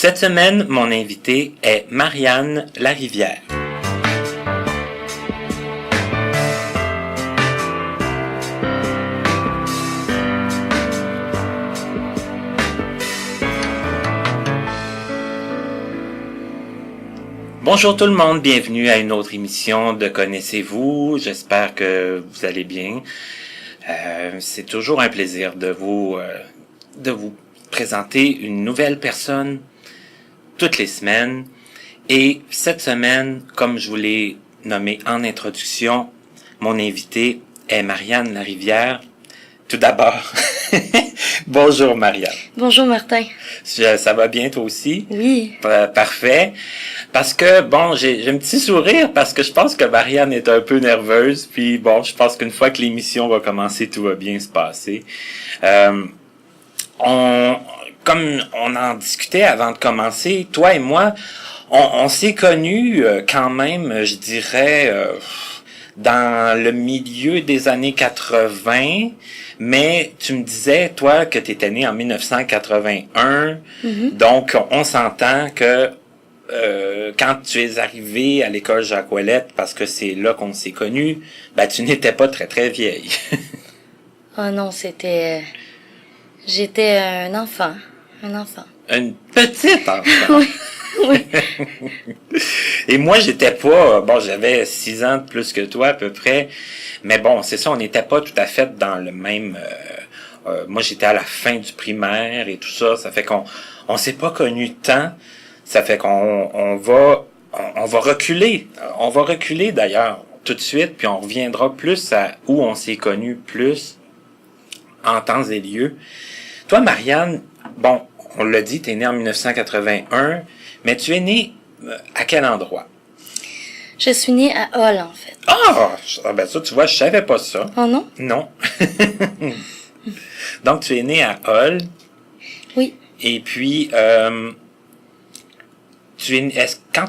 Cette semaine, mon invité est Marianne Larivière. Bonjour tout le monde, bienvenue à une autre émission de Connaissez-vous. J'espère que vous allez bien. C'est toujours un plaisir de vous présenter une nouvelle personne toutes les semaines. Et cette semaine, comme je vous l'ai nommé en introduction, mon invité est Marianne Larivière. Tout d'abord, bonjour Marianne. Bonjour Martin. Ça va bien toi aussi? Oui. Parfait. Parce que, bon, j'ai un petit sourire parce que je pense que Marianne est un peu nerveuse. Puis bon, je pense qu'une fois que l'émission va commencer, tout va bien se passer. Comme on en discutait avant de commencer, toi et moi, on s'est connus quand même, je dirais, dans le milieu des années 80, mais tu me disais, toi, que tu étais né en 1981, donc on s'entend que quand tu es arrivé à l'école Jacques Ouellet, parce que c'est là qu'on s'est connus, ben tu n'étais pas très très vieille. Oh non, j'étais un enfant. Une petite enfant. Oui. Oui. Et moi, j'étais pas... Bon, j'avais 6 ans de plus que toi, à peu près. Mais bon, c'est ça, on n'était pas tout à fait dans le même... moi, j'étais à la fin du primaire et tout ça. Ça fait qu'on s'est pas connus tant. Ça fait qu'on va reculer. On va reculer, d'ailleurs, tout de suite. Puis on reviendra plus à où on s'est connus plus en temps et lieu. Toi, Marianne, bon, on l'a dit, t'es née en 1981, mais tu es née à quel endroit? Je suis née à Hull, en fait. Ah, ben ça, tu vois, je savais pas ça. Oh non? Non. Donc, tu es née à Hull. Oui. Et puis, quand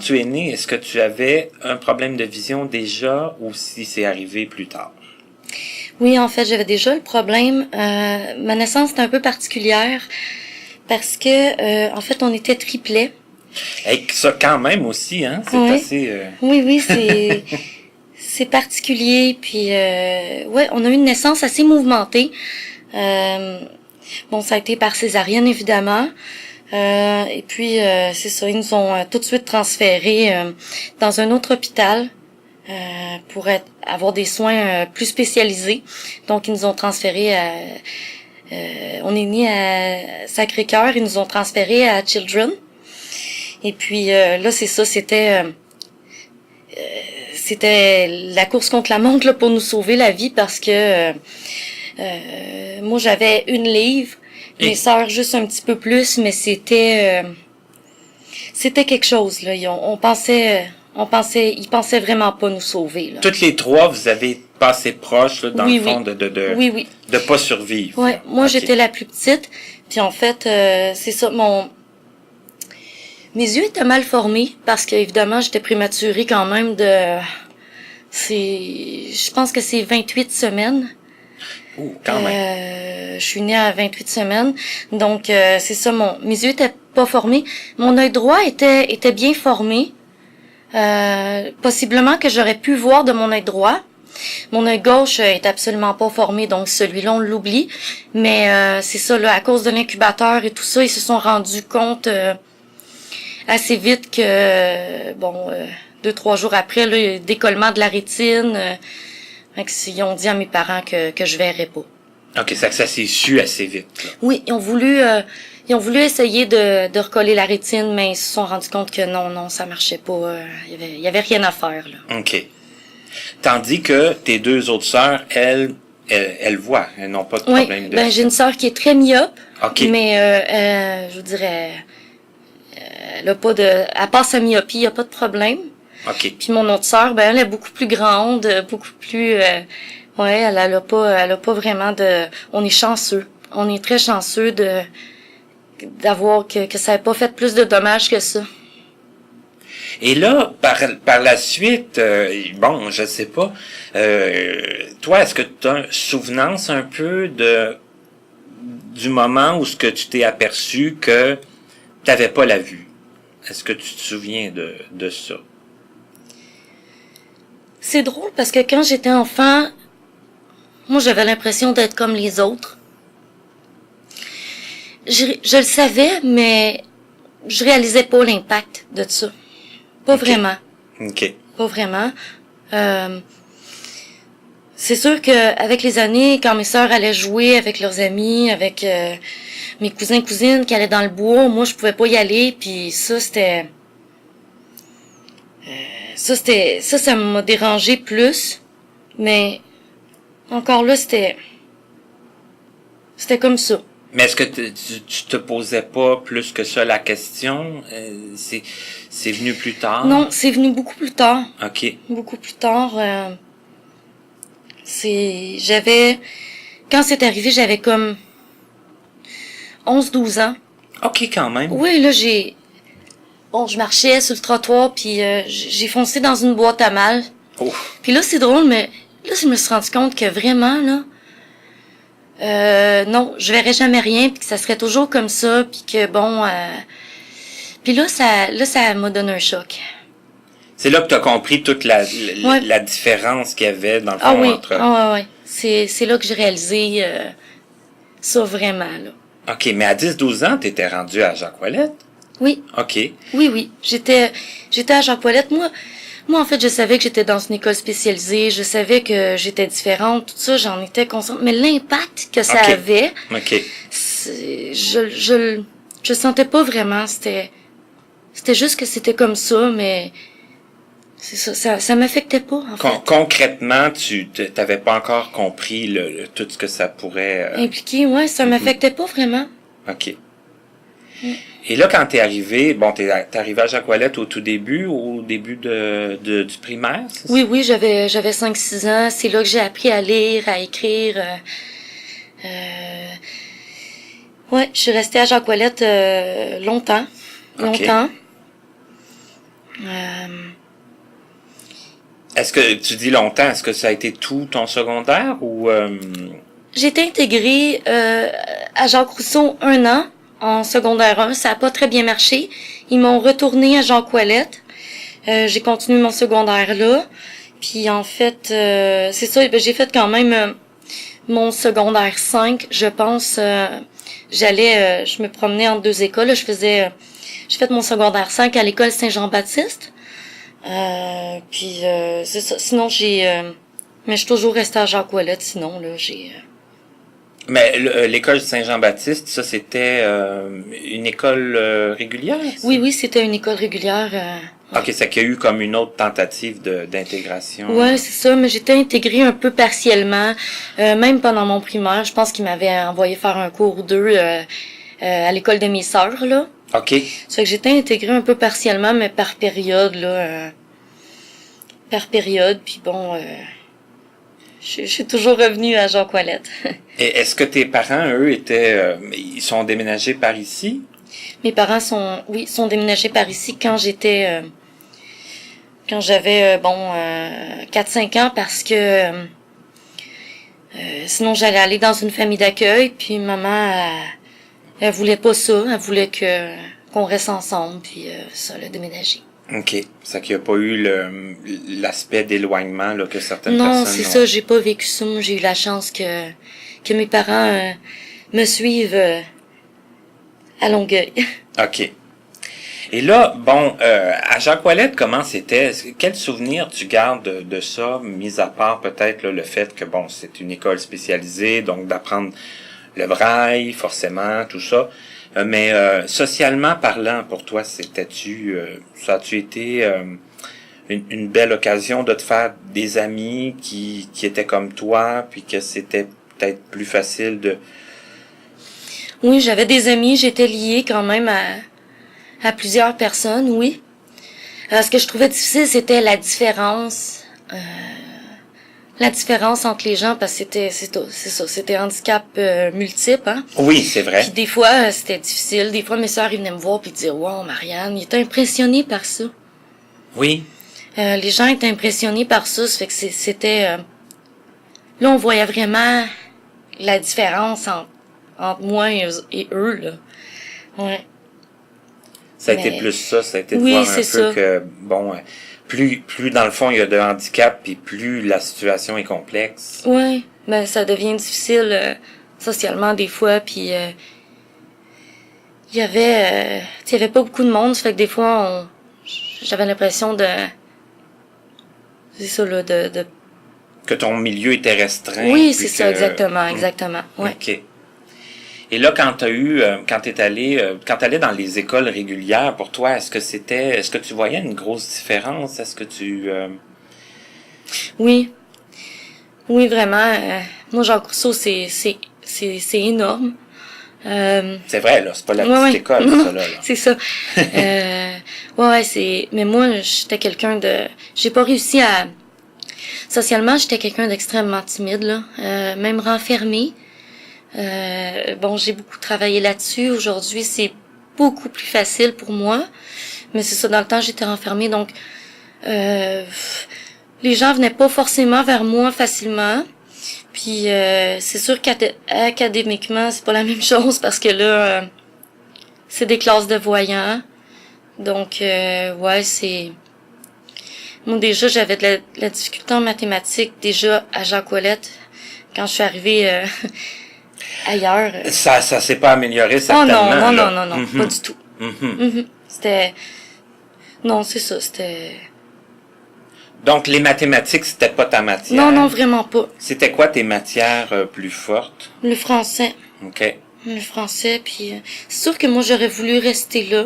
tu es née, est-ce que tu avais un problème de vision déjà ou si c'est arrivé plus tard? Oui, en fait, j'avais déjà le problème. Ma naissance était un peu particulière parce que, en fait, on était triplets. Et ça, quand même aussi, hein? C'est assez... Oui, c'est particulier. Puis, ouais, on a eu une naissance assez mouvementée. Bon, ça a été par césarienne, évidemment. Et puis, c'est ça, ils nous ont tout de suite transférés dans un autre hôpital pour avoir des soins plus spécialisés. Donc, ils nous ont transférés à... on est né à Sacré-Cœur, ils nous ont transférés à Children. Et puis, là, c'est ça, c'était la course contre la montre là, pour nous sauver la vie parce que moi, j'avais 1 livre. Mes sœurs juste un petit peu plus, mais c'était quelque chose là. Ils pensaient vraiment pas nous sauver là. Toutes les 3, vous avez passé proche là, dans le fond de pas survivre. Ouais, moi j'étais la plus petite, puis en fait c'est ça mes yeux étaient mal formés parce que évidemment j'étais prématurée quand même je pense que c'est 28 semaines. Quand même. Je suis née à 28 semaines. Donc, c'est ça, mes yeux étaient pas formés. Mon œil droit était bien formé. Possiblement que j'aurais pu voir de mon œil droit. Mon œil gauche est absolument pas formé, donc celui-là, on l'oublie. Mais c'est ça, là, à cause de l'incubateur et tout ça, ils se sont rendus compte assez vite que, 2-3 jours après, le décollement de la rétine... ils ont dit à mes parents que je verrais pas. OK, ça s'est su assez vite. Là. Oui, ils ont voulu essayer de recoller la rétine, mais ils se sont rendus compte que non, ça marchait pas. Il y avait rien à faire, là. OK. Tandis que tes 2 autres sœurs, elles voient. Elles n'ont pas de problème de... j'ai une sœur qui est très myope. OK. Mais, je vous dirais, à part sa myopie, il n'y a pas de problème. OK. Puis mon autre sœur, elle est beaucoup plus grande, beaucoup plus... elle a pas vraiment de... On est chanceux. On est très chanceux d'avoir que ça n'ait pas fait plus de dommages que ça. Et là, par la suite, je sais pas, toi, est-ce que tu as une souvenance un peu du moment où ce que tu t'es aperçu que t'avais pas la vue. Est-ce que tu te souviens de ça? C'est drôle parce que quand j'étais enfant, moi j'avais l'impression d'être comme les autres. Je le savais, mais je réalisais pas l'impact de ça. Pas vraiment. OK. Pas vraiment. C'est sûr que avec les années, quand mes sœurs allaient jouer avec leurs amis, avec mes cousins et cousines qui allaient dans le bois, moi je pouvais pas y aller, puis ça m'a dérangé plus, mais encore là c'était comme ça. Mais est-ce que tu te posais pas plus que ça la question? C'est venu plus tard? Non, c'est venu beaucoup plus tard. OK. Beaucoup plus tard. Quand c'est arrivé, j'avais comme 11-12 ans. OK, quand même. Oui, là, je marchais sur le trottoir, puis j'ai foncé dans une boîte à mal. Oh. Puis là, c'est drôle, mais là, je me suis rendu compte que vraiment, là, non, je verrais jamais rien, puis que ça serait toujours comme ça, puis que bon, puis là, ça m'a donné un choc. C'est là que tu as compris toute la différence qu'il y avait dans le fond entre... Ah ouais. C'est là que j'ai réalisé ça vraiment, là. OK, mais à 10-12 ans, tu étais rendu à Jacques-Ouellette? Oui. OK. Oui. J'étais à Jacques-Ouellette. Moi, en fait, je savais que j'étais dans une école spécialisée. Je savais que j'étais différente. Tout ça, j'en étais consciente. Mais l'impact que ça avait, je sentais pas vraiment. C'était juste que c'était comme ça, mais c'est ça m'affectait pas, en fait. Concrètement, tu t'avais pas encore compris tout ce que ça pourrait... Impliqué, ouais, ça m'affectait pas vraiment. OK. Et là, quand t'es arrivé, t'es arrivé à Jacques-Ouellette au tout début, au début du primaire, c'est ça? Oui, j'avais 5-6 ans. C'est là que j'ai appris à lire, à écrire. Ouais, je suis restée à Jacques-Ouellette longtemps. Est-ce que tu dis longtemps, est-ce que ça a été tout ton secondaire ou... J'ai été intégrée à Jacques Rousseau 1 an. En secondaire 1, ça a pas très bien marché. Ils m'ont retourné à Jacques-Ouellette. J'ai continué mon secondaire là. Puis en fait, c'est ça, j'ai fait quand même mon secondaire 5, je pense. Je me promenais entre deux écoles. J'ai fait mon secondaire 5 à l'école Saint-Jean-Baptiste. Puis c'est ça. Sinon, mais je suis toujours restée à Jacques-Ouellette. Sinon, là, Mais l'école Saint-Jean-Baptiste, ça, c'était une école régulière? Ça? Oui, c'était une école régulière. OK, c'est qu'il y a eu comme une autre tentative d'intégration. Ouais, c'est ça, mais j'étais intégrée un peu partiellement. Même pendant mon primaire, je pense qu'ils m'avaient envoyé faire un cours ou deux à l'école de mes sœurs, là. OK. Ça fait que j'étais intégrée un peu partiellement, mais par période, là. Par période, puis bon... Je suis toujours revenue à Jacques-Ouellette. Et est-ce que tes parents, eux, ils sont déménagés par ici? Mes parents sont déménagés par ici quand j'avais 4-5 ans parce que sinon j'allais aller dans une famille d'accueil, puis maman elle voulait pas ça, elle voulait qu'on reste ensemble, puis ça l'a déménagé. OK. C'est qu'il n'y a pas eu l'aspect d'éloignement là, que certaines personnes... Non, c'est ça, j'ai pas vécu ça. Moi, j'ai eu la chance que mes parents me suivent à Longueuil. OK. Et là, à Jacques-Ouellette, comment c'était? Quel souvenir tu gardes de ça, mis à part peut-être là, le fait que, c'est une école spécialisée, donc d'apprendre le braille, forcément, tout ça. Mais socialement parlant, pour toi, ça a-tu été une belle occasion de te faire des amis qui étaient comme toi, puis que c'était peut-être plus facile de... Oui, j'avais des amis, j'étais liée quand même à plusieurs personnes, oui. Ce que je trouvais difficile, c'était la différence entre les gens, parce que c'était handicap multiple, hein. Oui, c'est vrai. Puis des fois, c'était difficile. Des fois, mes sœurs, ils venaient me voir puis disaient, wow, Marianne, ils étaient impressionnés par ça. Oui. Les gens étaient impressionnés par ça, ça fait que c'était... là, on voyait vraiment la différence entre moi et eux, là. Ouais. Ça a été plus ça a été de Oui, voir un c'est peu ça. que, bon, plus dans le fond il y a de handicap, puis plus la situation est complexe. Oui, ben ça devient difficile socialement des fois, puis il y avait pas beaucoup de monde, ça fait que des fois j'avais l'impression c'est ça là, de Que ton milieu était restreint. oui, puis c'est ça, exactement, ouais. OK. Et là, quand t'allais dans les écoles régulières, pour toi, est-ce que tu voyais une grosse différence? Est-ce que Oui, oui, vraiment. Moi, Jacques Rousseau, c'est énorme. c'est vrai, là, c'est pas la Ouais, petite ouais. école, Non, ça, là. c'est ça. Mais moi, j'étais quelqu'un j'ai pas réussi socialement, j'étais quelqu'un d'extrêmement timide, là. Même renfermé. Bon, j'ai beaucoup travaillé là-dessus. Aujourd'hui, c'est beaucoup plus facile pour moi. Mais c'est ça, dans le temps, j'étais renfermée, donc les gens venaient pas forcément vers moi facilement. Puis c'est sûr qu'académiquement, c'est pas la même chose parce que là, c'est des classes de voyants. Donc, ouais, c'est... Moi, déjà, j'avais de la difficulté en mathématiques, déjà, à Jacques-Ouellette, quand je suis arrivée ailleurs. Ça s'est pas amélioré Oh certainement. non, là. pas du tout. C'était... Non, c'est ça, c'était... Donc, les mathématiques, c'était pas ta matière? Non, vraiment pas. C'était quoi tes matières plus fortes? Le français. OK. Le français, puis c'est sûr que moi, j'aurais voulu rester là.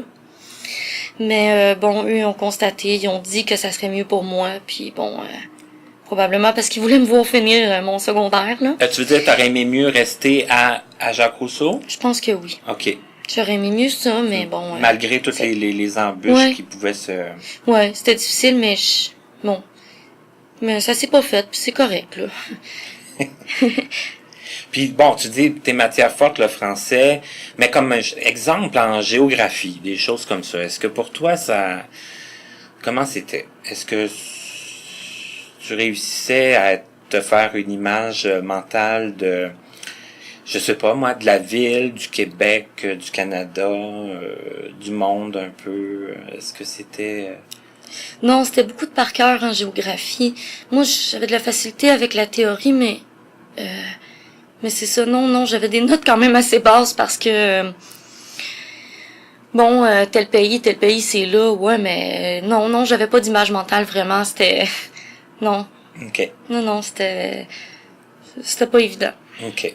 Mais bon, eux ont constaté, ils ont dit que ça serait mieux pour moi, puis bon, probablement parce qu'ils voulaient me voir finir mon secondaire, là. Tu veux dire, t'aurais aimé mieux rester à Jacques Rousseau? Je pense que oui. OK. J'aurais aimé mieux ça, mais bon... Malgré toutes les embûches qui pouvaient se... Ouais, c'était difficile, mais bon. Mais ça s'est pas fait, puis c'est correct, là. Puis bon, tu dis tes matières fortes, le français, mais comme exemple en géographie, des choses comme ça. Est-ce que pour toi, comment c'était? Est-ce que tu réussissais à te faire une image mentale de, je sais pas moi, de la ville, du Québec, du Canada, du monde un peu? Est-ce que c'était... Non, c'était beaucoup de par cœur en géographie. Moi, j'avais de la facilité avec la théorie, mais c'est ça, non, j'avais des notes quand même assez basses parce que bon, tel pays, c'est là, ouais, mais non, j'avais pas d'image mentale vraiment, c'était non. OK. Non, c'était pas évident. OK.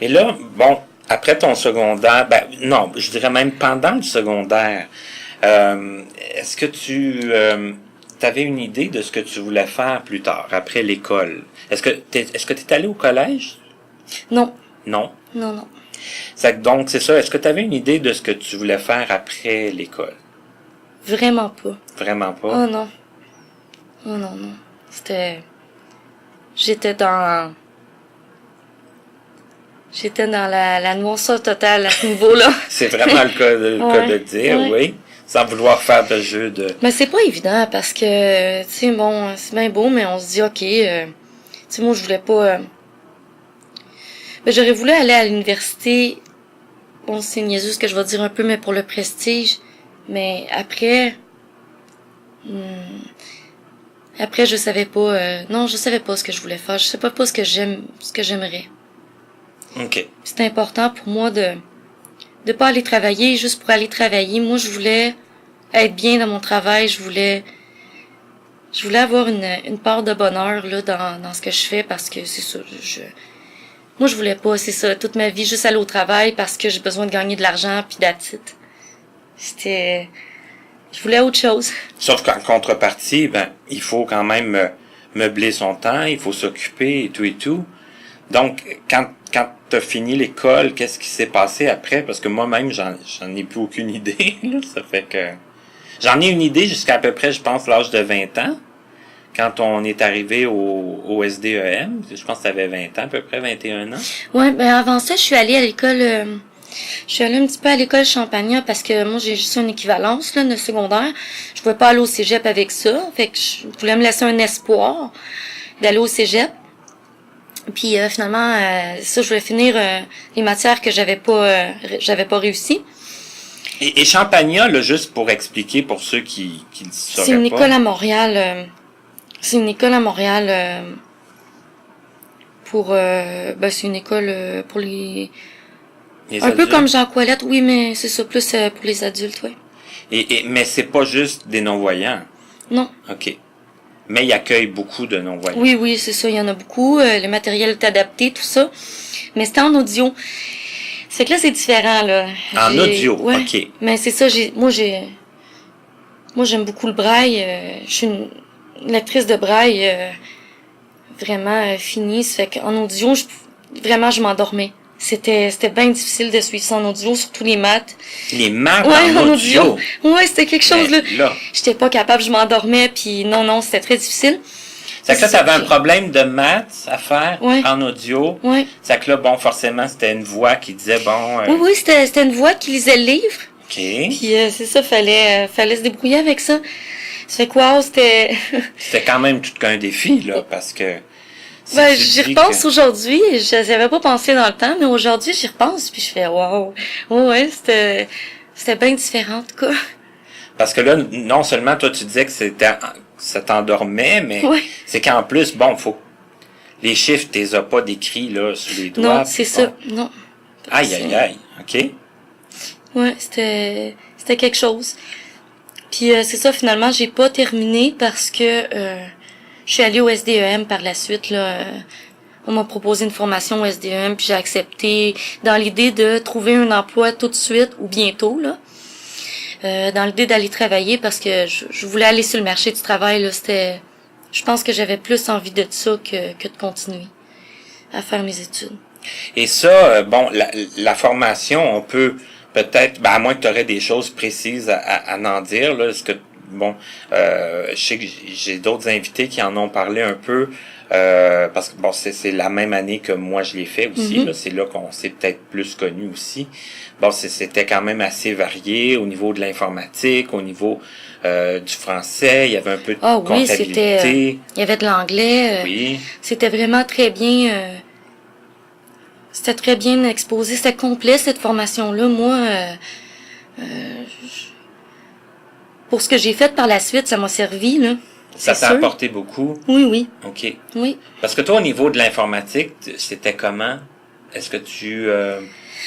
Et là, bon, après ton secondaire, non, je dirais même pendant le secondaire, est-ce que tu avais une idée de ce que tu voulais faire plus tard, après l'école? Est-ce que t'es allé au collège? Non. Non? Non. Donc, c'est ça. Est-ce que tu avais une idée de ce que tu voulais faire après l'école? Vraiment pas. Vraiment pas? Oh non. Oh non. J'étais dans la noirceur totale à ce niveau-là. C'est vraiment le cas de dire, oui. Sans vouloir faire de jeu de... Mais c'est pas évident parce que, tu sais, bon, c'est bien beau, mais on se dit, OK, tu sais, moi, je voulais pas... j'aurais voulu aller à l'université. Bon, c'est niaiseux ce que je vais dire un peu, mais pour le prestige. Mais après... Après, je savais pas... non, je savais pas ce que je voulais faire. Je sais pas ce que j'aimerais. OK. C'était important pour moi de pas aller travailler juste pour aller travailler. Moi, je voulais être bien dans mon travail. Je voulais avoir une part de bonheur là dans ce que je fais parce que c'est ça. Moi, je voulais pas, c'est ça, toute ma vie juste aller au travail parce que j'ai besoin de gagner de l'argent puis that's it. Je voulais autre chose. Sauf qu'en contrepartie, il faut quand même meubler son temps, il faut s'occuper et tout. Donc, quand t'as fini l'école, qu'est-ce qui s'est passé après? Parce que moi-même, j'en ai plus aucune idée. Là. Ça fait que... J'en ai une idée jusqu'à peu près, je pense, l'âge de 20 ans. Quand on est arrivé au SDEM, je pense que t'avais 20 ans, à peu près 21 ans. Ouais, avant ça, je suis allée à l'école... je suis allée un petit peu à l'école Champagnat parce que moi, j'ai juste une équivalence là, de secondaire. Je pouvais pas aller au cégep avec ça. Fait que je voulais me laisser un espoir d'aller au cégep. Puis finalement, ça, je voulais finir les matières que j'avais pas réussi. Et Champagnat, là, juste pour expliquer pour ceux qui ne sauraient C'est une pas. école à Montréal. C'est une école à Montréal pour... c'est une école pour les... Les Un adultes. peu comme Jean Coilette, oui, mais c'est ça, plus pour les adultes, oui. Mais c'est pas juste des non-voyants. Non. OK. Mais il accueille beaucoup de non-voyants. Oui, oui, c'est ça, il y en a beaucoup. Le matériel est adapté, tout ça. Mais c'était en audio. C'est que là, c'est différent, là. En audio, ouais. OK. Mais c'est ça, moi, j'aime beaucoup le braille. Je suis une lectrice de braille vraiment finie. Ça fait qu'en audio, vraiment, je m'endormais. C'était bien difficile de suivre ça en audio, surtout les maths. Les maths Ouais, en audio. Ouais, c'était quelque chose, Mais là. J'étais pas capable, je m'endormais, puis non, c'était très difficile. C'est que là, t'avais un problème de maths à faire en audio. Ouais. C'est que là, bon, forcément, c'était une voix qui disait, bon... Oui, c'était une voix qui lisait le livre. OK. Puis c'est ça, fallait se débrouiller avec ça. Ça fait quoi, c'était... C'était quand même tout qu'un défi, là, parce que... j'y repense aujourd'hui. Je n'avais pas pensé dans le temps, mais aujourd'hui, j'y repense, puis je fais wow. Ouais, c'était bien différent, en tout cas. Parce que là, non seulement toi, tu disais que ça t'endormait, mais c'est qu'en plus, bon, les chiffres, tu les as pas décrits, là, sous les doigts. Non, c'est ça, non. Aïe, OK. Ouais, c'était quelque chose. Puis c'est ça, finalement, j'ai pas terminé parce que je suis allée au SDEM par la suite, là. On m'a proposé une formation au SDEM, puis j'ai accepté dans l'idée de trouver un emploi tout de suite ou bientôt, là. Dans l'idée d'aller travailler parce que je voulais aller sur le marché du travail, là. Je pense que j'avais plus envie de ça que de continuer à faire mes études. Et ça, bon, la formation, on peut peut-être, à moins que tu aurais des choses précises à en dire, là, est-ce que, bon, je sais que j'ai d'autres invités qui en ont parlé un peu, parce que, bon, c'est la même année que moi je l'ai fait aussi, là, c'est là qu'on s'est peut-être plus connu aussi. Bon, c'était quand même assez varié au niveau de l'informatique, au niveau du français, il y avait un peu de comptabilité. Il y avait de l'anglais. Oui. C'était vraiment très bien... c'était très bien exposé, c'était complet cette formation-là. Moi, pour ce que j'ai fait par la suite, ça m'a servi, là. Ça t'a apporté beaucoup? Oui. OK. Oui. Parce que toi, au niveau de l'informatique, c'était comment? Est-ce que tu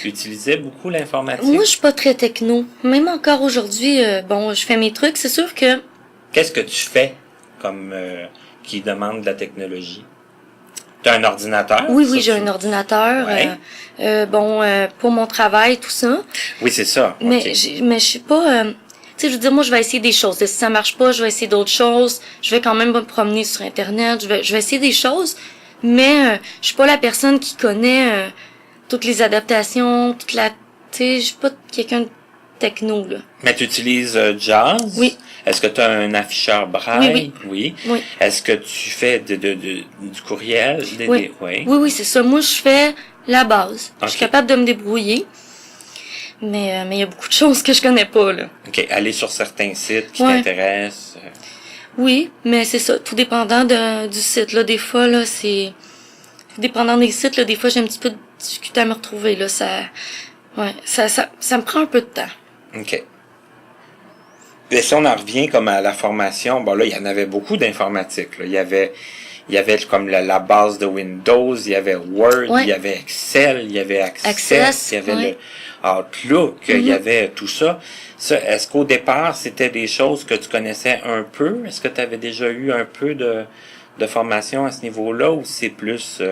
utilisais beaucoup l'informatique? Moi, je suis pas très techno. Même encore aujourd'hui, je fais mes trucs. C'est sûr que... Qu'est-ce que tu fais comme qui demande de la technologie? Tu as un ordinateur? Oui, j'ai un ordinateur. Ouais. Pour mon travail, tout ça. Oui, c'est ça. Mais, okay. je suis pas... tu sais, je veux dire, moi, je vais essayer des choses. Si ça marche pas, je vais essayer d'autres choses. Je vais quand même me promener sur Internet. Je vais essayer des choses. Mais je suis pas la personne qui connaît toutes les adaptations, tu sais, je suis pas quelqu'un de techno, là. Mais tu utilises Jazz? Oui. Est-ce que tu as un afficheur braille? Oui. Est-ce que tu fais du courriel? Oui, c'est ça. Moi, je fais la base. Okay. Je suis capable de me débrouiller. Mais il y a beaucoup de choses que je connais pas, là. OK. Aller sur certains sites qui t'intéressent. Oui, mais c'est ça. Tout dépendant du site, là. Des fois, là, c'est... Dépendant des sites, là, des fois, j'ai un petit peu de difficulté à me retrouver, là. Ça me prend un peu de temps. OK. Et si on en revient comme à la formation, bon là, il y en avait beaucoup d'informatique, là. Il y avait comme la base de Windows, il y avait Word, il y avait Excel, il y avait Access, il y avait le Outlook, il y avait tout ça. Ça, est-ce qu'au départ, c'était des choses que tu connaissais un peu? Est-ce que tu avais déjà eu un peu de formation à ce niveau-là, ou c'est plus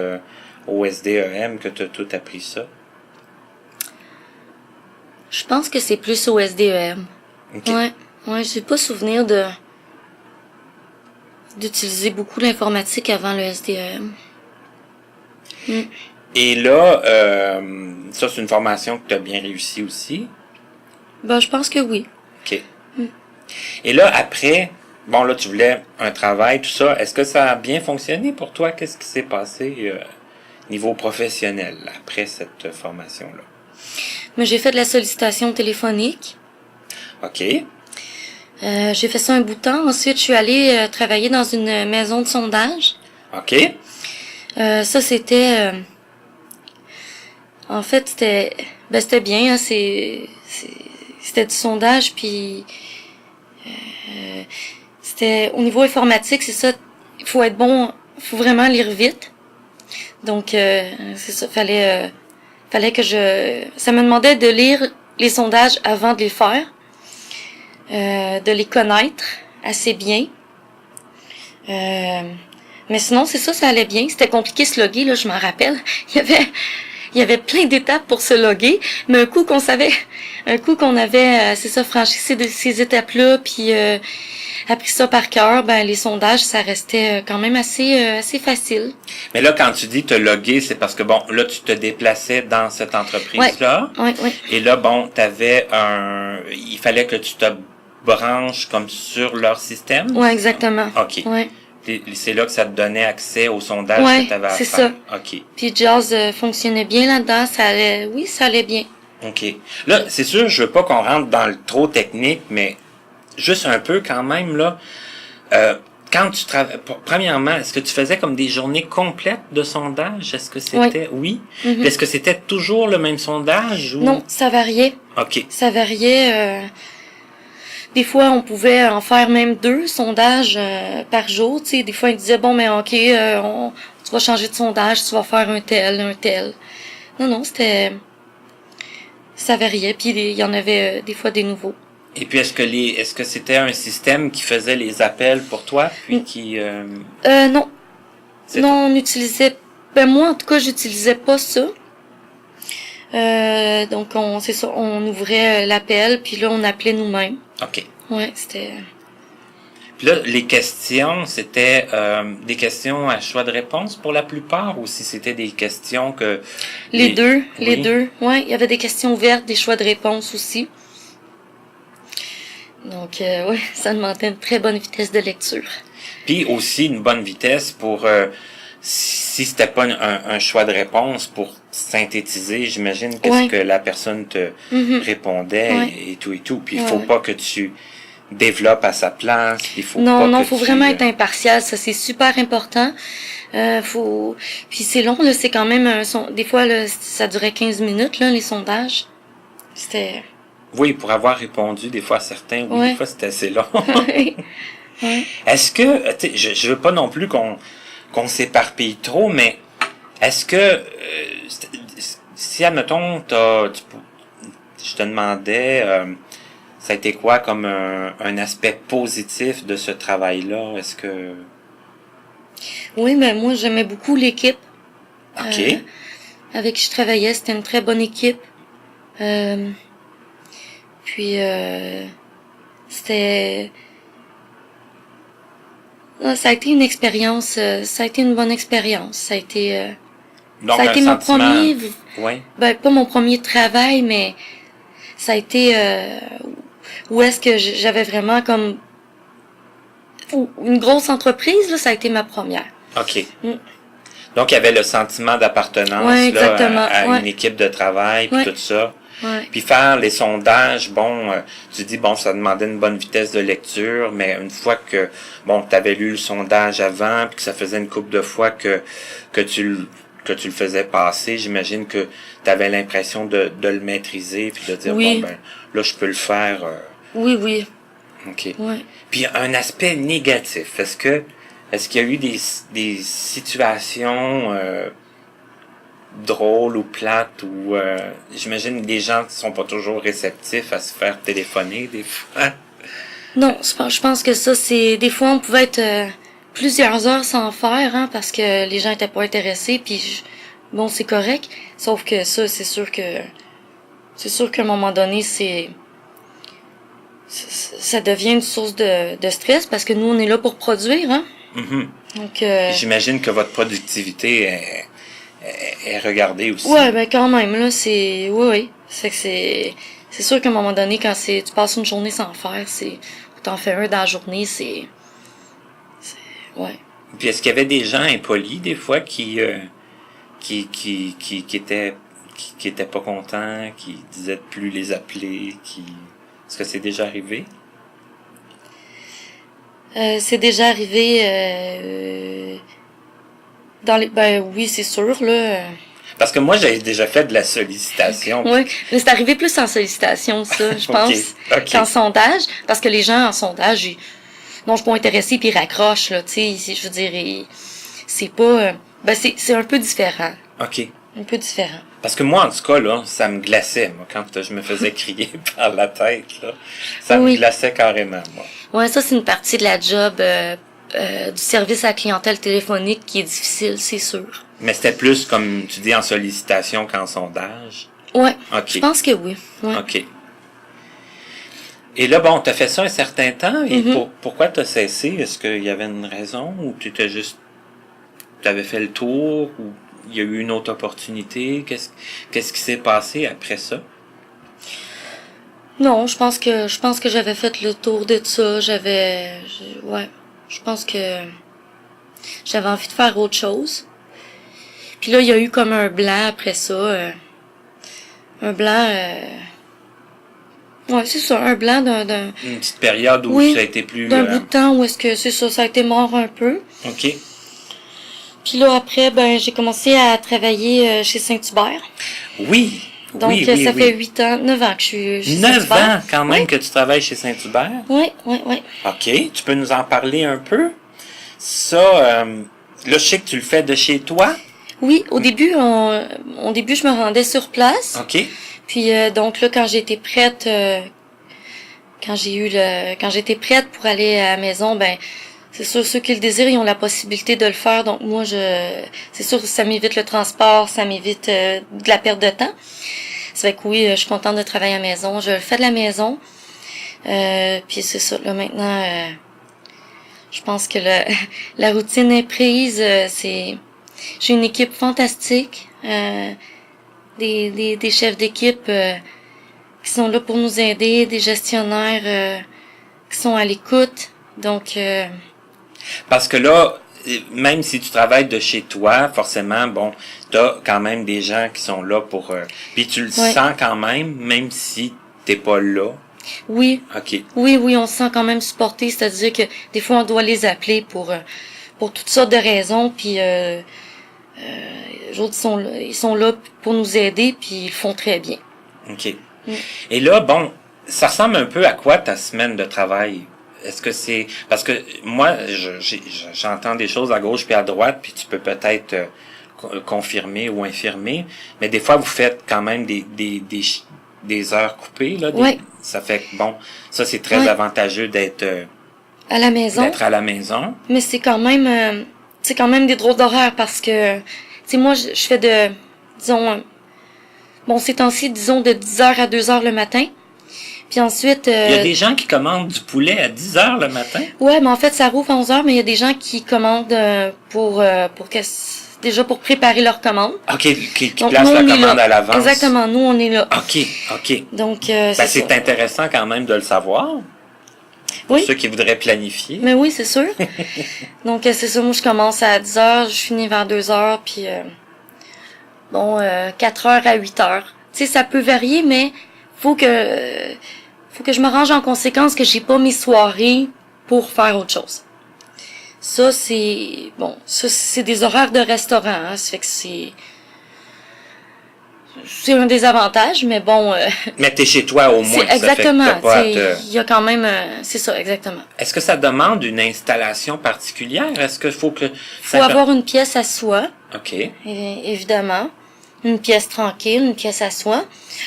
au SDEM que tu as tout appris ça? Je pense que c'est plus au SDEM. Okay. Ouais, j'ai pas souvenir d'utiliser beaucoup l'informatique avant le SDEM. Et là, ça, c'est une formation que tu as bien réussi aussi? Je pense que oui. OK. Et là, après, bon, là, tu voulais un travail, tout ça. Est-ce que ça a bien fonctionné pour toi? Qu'est-ce qui s'est passé niveau professionnel après cette formation-là? Mais j'ai fait de la sollicitation téléphonique. OK. J'ai fait ça un bout de temps. Ensuite, je suis allée travailler dans une maison de sondage. OK. Ça, c'était... en fait, c'était bien. Hein, c'était du sondage, puis c'était au niveau informatique, c'est ça. Il faut être bon, il faut vraiment lire vite. Donc c'est ça, fallait que ça me demandait de lire les sondages avant de les faire, de les connaître assez bien. Mais sinon, c'est ça, ça allait bien. C'était compliqué se loguer, là, je m'en rappelle. Il y avait plein d'étapes pour se loguer, mais un coup qu'on avait, c'est ça, franchi ces étapes-là, puis appris ça par cœur, ben les sondages, ça restait quand même assez facile. Mais là, quand tu dis te loguer, c'est parce que, bon, là, tu te déplaçais dans cette entreprise-là. Ouais. Et là, bon, il fallait que tu te branches comme sur leur système? Ouais, exactement. OK. Ouais. C'est là que ça te donnait accès au sondage que tu avais à faire. C'est ça. OK. Puis Jazz fonctionnait bien là-dedans, ça allait bien. OK. Là, c'est sûr, je veux pas qu'on rentre dans le trop technique, mais juste un peu quand même, là. Quand tu travailles, premièrement, est-ce que tu faisais comme des journées complètes de sondage? Est-ce que c'était, oui? Mm-hmm. Est-ce que c'était toujours le même sondage ou? Non, ça variait. OK. Ça variait, des fois, on pouvait en faire même 2 sondages par jour. Tu sais, des fois, ils disaient, bon, mais OK, tu vas changer de sondage, tu vas faire un tel. Non, ça variait. Puis il y en avait des fois des nouveaux. Et puis, est-ce que c'était un système qui faisait les appels pour toi, puis qui... Non. Non, on utilisait... Ben, moi, en tout cas, j'utilisais pas ça. Donc, c'est ça, on ouvrait l'appel, puis là, on appelait nous-mêmes. OK. Ouais, c'était... Puis là, les questions, c'était des questions à choix de réponse pour la plupart, ou si c'était des questions que... Les deux. Ouais, il y avait des questions ouvertes, des choix de réponse aussi. Donc, ouais, ça demandait une très bonne vitesse de lecture. Puis aussi une bonne vitesse pour... si c'était pas un choix de réponse pour synthétiser, j'imagine qu'est-ce que la personne te répondait et tout. Puis il faut pas que tu développes à sa place. Il faut faut vraiment être impartial. Ça, c'est super important. Puis c'est long, là, c'est quand même des fois, là, ça durait 15 minutes, là, les sondages. C'était... Oui, pour avoir répondu des fois à certains, des fois c'était assez long. Ouais. Est-ce que, tu sais, je veux pas non plus qu'on s'éparpille trop, mais est-ce que, si, admettons, je te demandais, ça a été quoi comme un aspect positif de ce travail-là? Est-ce que... Oui, mais moi, j'aimais beaucoup l'équipe. OK. Avec qui je travaillais, c'était une très bonne équipe. Puis, c'était... Ça a été une expérience, ça a été une bonne expérience. Ça a été, Donc, ça a été mon premier, ben, pas mon premier travail, mais ça a été, où est-ce que j'avais vraiment comme, une grosse entreprise, là, ça a été ma première. OK. Donc, il y avait le sentiment d'appartenance, là, à une équipe de travail, puis tout ça. Ouais. Puis faire les sondages, tu dis, ça demandait une bonne vitesse de lecture, mais une fois que, tu avais lu le sondage avant, puis que ça faisait une couple de fois que tu le faisais passer, j'imagine que tu avais l'impression de le maîtriser, puis de dire, là, je peux le faire. Oui. OK. Ouais. Puis un aspect négatif, est-ce qu'il y a eu des situations drôles ou plates ou j'imagine que les gens ne sont pas toujours réceptifs à se faire téléphoner des fois? Non, je pense que ça, c'est... Des fois, on pouvait être plusieurs heures sans faire, hein, parce que les gens étaient pas intéressés, puis c'est correct. Sauf que ça, c'est sûr qu'à un moment donné, ça devient une source de stress, parce que nous, on est là pour produire, hein. Mm-hmm. Donc, j'imagine que votre productivité est regardée aussi. Ouais, ben quand même, là, oui. C'est sûr qu'à un moment donné, quand tu passes une journée sans faire, t'en fais un dans la journée, ouais. Puis est-ce qu'il y avait des gens impolis, des fois, qui étaient pas contents, qui disaient de plus les appeler, est-ce que c'est déjà arrivé? C'est déjà arrivé oui, c'est sûr, là. Parce que moi, j'ai déjà fait de la sollicitation. Oui, mais c'est arrivé plus en sollicitation, ça, je pense, OK. qu'en sondage, parce que les gens en sondage, non, je suis pas intéressée, puis ils raccrochent, là, tu sais, je veux dire, c'est pas... c'est un peu différent. OK. Un peu différent. Parce que moi, en tout cas, là, ça me glaçait, moi, quand je me faisais crier par la tête, là. Ça me glaçait carrément, moi. Ouais, ça, c'est une partie de la job du service à la clientèle téléphonique qui est difficile, c'est sûr. Mais c'était plus, comme tu dis, en sollicitation qu'en sondage? Ouais. OK. Je pense que oui. Ouais. OK. Et là, bon, t'as fait ça un certain temps, et pourquoi t'as cessé? Est-ce qu'il y avait une raison, ou t'avais fait le tour, ou il y a eu une autre opportunité? Qu'est-ce qui s'est passé après ça? Non, je pense que j'avais fait le tour de ça. Je pense que j'avais envie de faire autre chose. Puis là, il y a eu comme un blanc après ça. Un blanc... ouais, c'est ça, un blanc d'un... Une petite période où ça a été plus... d'un bout de temps où est-ce que c'est ça, ça a été mort un peu. OK. Puis là, après, j'ai commencé à travailler chez Saint-Hubert. Oui. Donc, ça fait 9 ans que je suis chez Saint-Hubert. 9 ans, quand même, que tu travailles chez Saint-Hubert? Oui. OK. Tu peux nous en parler un peu? Ça, là, je sais que tu le fais de chez toi? Oui, au début, je me rendais sur place. OK. Puis, donc là, quand j'étais prête, quand j'étais prête pour aller à la maison, c'est sûr, ceux qui le désirent, ils ont la possibilité de le faire. Donc, moi, c'est sûr que ça m'évite le transport, ça m'évite de la perte de temps. Ça fait que oui, je suis contente de travailler à la maison. Je le fais de la maison. Puis c'est ça, là, maintenant, je pense que la routine est prise. J'ai une équipe fantastique. Des chefs d'équipe qui sont là pour nous aider, des gestionnaires qui sont à l'écoute. Donc... Parce que là, même si tu travailles de chez toi, forcément, bon, t'as quand même des gens qui sont là pour... puis tu le sens quand même si t'es pas là. Oui. OK. Oui, on se sent quand même supporté. C'est-à-dire que des fois, on doit les appeler pour toutes sortes de raisons. Puis, les autres, ils sont là pour nous aider, puis ils le font très bien. OK. Et là, bon, ça ressemble un peu à quoi ta semaine de travail? Est-ce que c'est... Parce que moi, j'entends des choses à gauche puis à droite, puis tu peux peut-être confirmer ou infirmer, mais des fois, vous faites quand même des heures coupées, là. Ça fait que, bon, ça, c'est très avantageux d'être... à la maison. D'être à la maison. Mais c'est quand même des drôles d'horaires parce que, tu sais, moi, je fais disons, ces temps-ci, disons, de 10h à 2h le matin. Puis ensuite... il y a des gens qui commandent du poulet à 10h le matin? Ouais, mais en fait, ça rouvre à 11h, mais il y a des gens qui commandent déjà pour préparer leur commande. OK, qui placent la commande à l'avance. Exactement, nous, on est là. OK. Donc, c'est intéressant quand même de le savoir. Pour ceux qui voudraient planifier. Mais oui, c'est sûr. Donc, c'est ça, moi, je commence à 10h, je finis vers 2h, puis 4h à 8h. Tu sais, ça peut varier, mais faut que je m'arrange en conséquence que j'ai pas mes soirées pour faire autre chose. Ça, c'est des horaires de restaurant, hein. Ça fait que c'est un des avantages, mais bon... mais t'es chez toi au moins. Exactement. Il y a quand même... c'est ça, exactement. Est-ce que ça demande une installation particulière? Est-ce qu'il faut que... Faut avoir une pièce à soi. OK. Évidemment. Une pièce tranquille, une pièce à soi.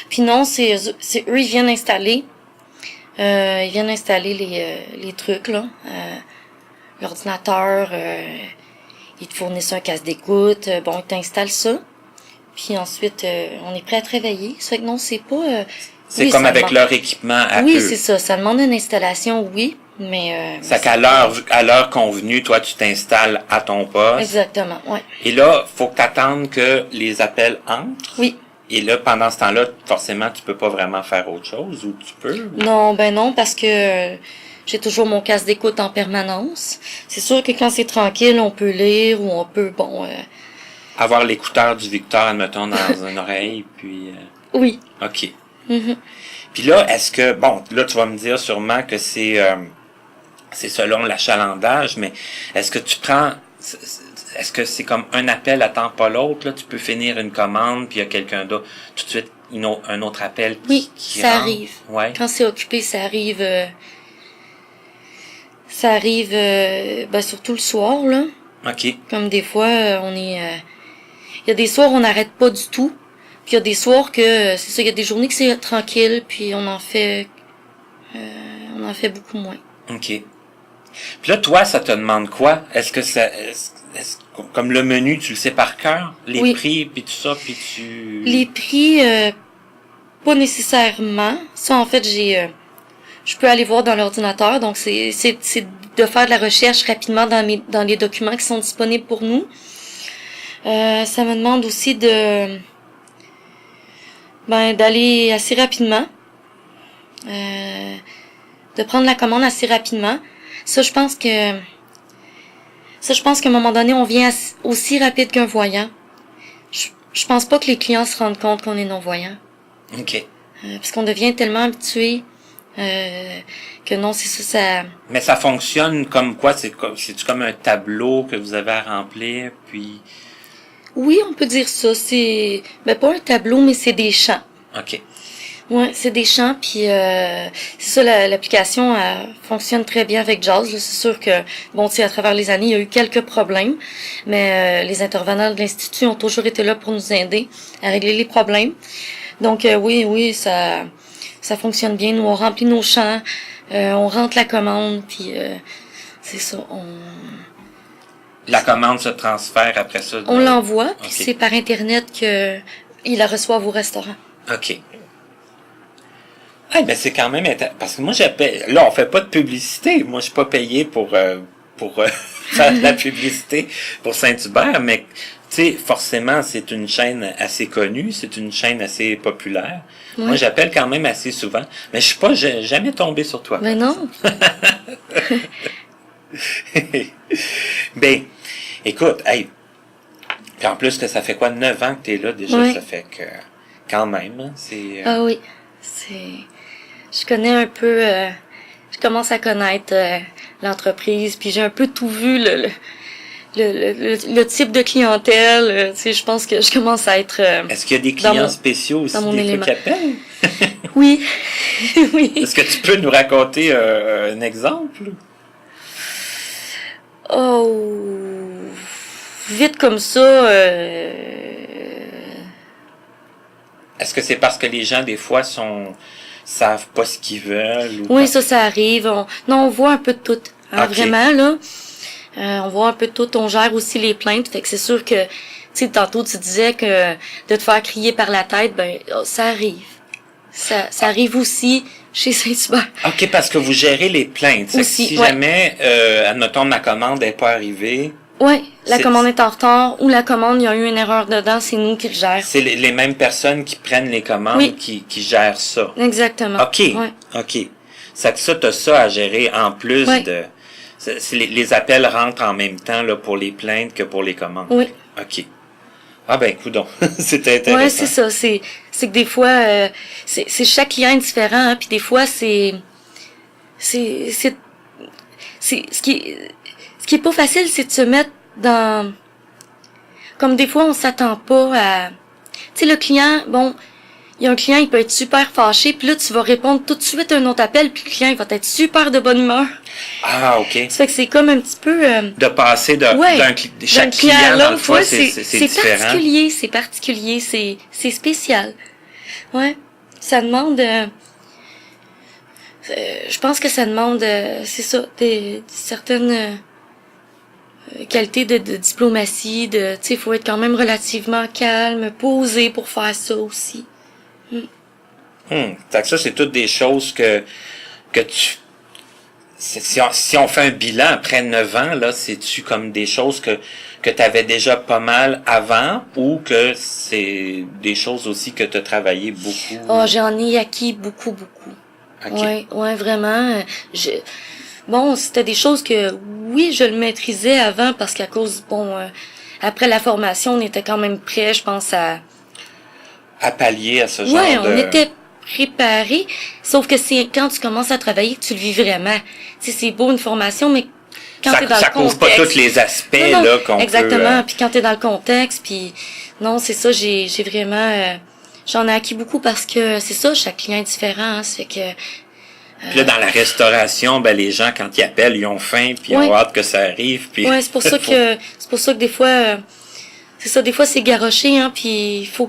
Puis non, c'est eux, ils viennent installer. Les trucs, là. L'ordinateur, ils te fournissent un casque d'écoute. Ils t'installent ça. Puis ensuite, on est prêt à travailler. Ça fait que non, c'est pas... c'est comme avec leur équipement à eux. Oui, c'est ça. Ça demande une installation, oui, mais... c'est qu'à l'heure convenue, toi, tu t'installes à ton poste. Exactement, oui. Et là, faut que t'attendes que les appels entrent. Oui. Et là, pendant ce temps-là, forcément, tu peux pas vraiment faire autre chose, ou tu peux? Non, non, parce que j'ai toujours mon casque d'écoute en permanence. C'est sûr que quand c'est tranquille, on peut lire ou on peut, avoir l'écouteur du Victor, admettons, dans une oreille, puis... Oui. OK. Mm-hmm. Puis là, est-ce que... Bon, là, tu vas me dire sûrement que c'est selon l'achalandage, mais est-ce que tu prends... est-ce que c'est comme un appel attend pas l'autre, là? Tu peux finir une commande, puis il y a quelqu'un d'autre, tout de suite, un autre appel Oui, qui ça rentre. arrive. Ouais. Quand c'est occupé, ça arrive. Surtout le soir, là. OK. Comme des fois, on est... Il y a des soirs où on n'arrête pas du tout. Puis il y a des soirs que... c'est ça, il y a des journées que c'est tranquille, puis on en fait beaucoup moins. OK. Puis là, toi, ça te demande quoi? Est-ce que comme le menu, tu le sais par cœur? Les Oui. prix, puis tout ça, puis tu... Les prix, pas nécessairement. Ça, en fait, je peux aller voir dans l'ordinateur. Donc, c'est de faire de la recherche rapidement dans les documents qui sont disponibles pour nous. Ça me demande aussi d'aller assez rapidement. De prendre la commande assez rapidement. Ça, je pense qu'à un moment donné, on vient aussi rapide qu'un voyant. Je pense pas que les clients se rendent compte qu'on est non-voyant. OK. Parce qu'on devient tellement habitué que non, c'est ça. Mais ça fonctionne comme quoi? C'est-tu comme un tableau que vous avez à remplir, puis... Oui, on peut dire ça. C'est pas un tableau, mais c'est des champs. OK. Ouais, c'est des champs, puis c'est ça, l'application fonctionne très bien avec Jaws. Là. C'est sûr que, bon, tu sais, à travers les années, il y a eu quelques problèmes, mais les intervenants de l'Institut ont toujours été là pour nous aider à régler les problèmes. Donc oui, ça fonctionne bien. Nous, on remplit nos champs, on rentre la commande, puis c'est ça, La commande se transfère après ça? on l'envoie, puis OK. c'est par Internet que ils la reçoivent au restaurant. OK. Ah, ben c'est quand même parce que moi là on fait pas de publicité. Moi je suis pas payé pour faire de la publicité pour Saint-Hubert, mais tu sais forcément c'est une chaîne assez connue, c'est une chaîne assez populaire. Oui. Moi j'appelle quand même assez souvent, mais je suis pas jamais tombé sur toi. Mais non. Ben écoute, hey, puis en plus que ça fait quoi 9 ans que t'es là déjà, Oui. ça fait que quand même, hein, c'est Ah oui, je connais un peu, je commence à connaître l'entreprise, puis j'ai un peu tout vu le type de clientèle. Tu sais, je pense que je commence à être. Est-ce qu'il y a des dans clients mon- spéciaux aussi dans mon des fois élément. qui appellent? Oui, oui. Est-ce que tu peux nous raconter un exemple? Oh, vite comme ça. Est-ce que c'est parce que les gens des fois savent pas ce qu'ils veulent? Ou Oui, ça arrive. On voit un peu de tout. Hein, Ok. Vraiment, là. On voit un peu de tout. On gère aussi les plaintes. Fait que c'est sûr que, tu sais, tantôt, tu disais que de te faire crier par la tête, ça arrive. Ça arrive aussi chez Saint-Hubert. OK, parce que vous gérez les plaintes. C'est que Aussi, si ouais. jamais, admettons, ma commande n'est pas arrivée, Ouais, la C'est- commande est en retard ou la commande, il y a eu une erreur dedans, c'est nous qui le gère. c'est les mêmes personnes qui prennent les commandes Oui. qui gèrent ça. Exactement. OK. Ouais. OK. Ça, t'as ça à gérer en plus Ouais. de... les appels rentrent en même temps là, pour les plaintes que pour les commandes. Oui. OK. Ah ben, coudonc. C'était intéressant. Ouais, c'est ça. C'est que des fois, c'est chaque client est différent, hein, puis des fois c'est ce qui est pas facile, c'est de se mettre dans, comme des fois on s'attend pas à, tu sais, le client, bon, il y a un client, il peut être super fâché, puis là tu vas répondre tout de suite à un autre appel, puis le client il va être super de bonne humeur. Ah, OK. Ça fait que c'est comme un petit peu De passer ouais, chaque d'un client, à dans le l'autre, fond, ouais, c'est différent. c'est particulier, c'est spécial. Ouais, ça demande je pense que ça demande c'est ça, certaines qualités de diplomatie, tu sais, il faut être quand même relativement calme, posé pour faire ça aussi. Fait que ça, c'est toutes des choses que tu... Si on fait un bilan après 9 ans, là, c'est-tu comme des choses que tu avais déjà pas mal avant ou que c'est des choses aussi que tu as travaillé beaucoup? Oh, j'en ai acquis beaucoup. OK. Ouais, vraiment. Bon, c'était des choses que, oui, je le maîtrisais avant parce qu'à cause, après la formation, on était quand même prêt, je pense, à pallier à ce genre ouais, de... on était préparés. Sauf que c'est quand tu commences à travailler que tu le vis vraiment. Tu sais, c'est beau une formation, mais quand Ça, t'es dans ça le couvre pas contexte. tous les aspects Non, non, là qu'on exactement. peut. Puis quand t'es dans le contexte, puis non, c'est ça, j'ai vraiment... j'en ai acquis beaucoup parce que c'est ça, chaque client est différent. Hein, ça fait que... Puis là, dans la restauration, ben les gens, quand ils appellent, ils ont faim, puis ils Ouais. ont hâte que ça arrive. Puis Ouais, c'est pour ça que des fois... c'est ça, des fois c'est garoché, hein, puis faut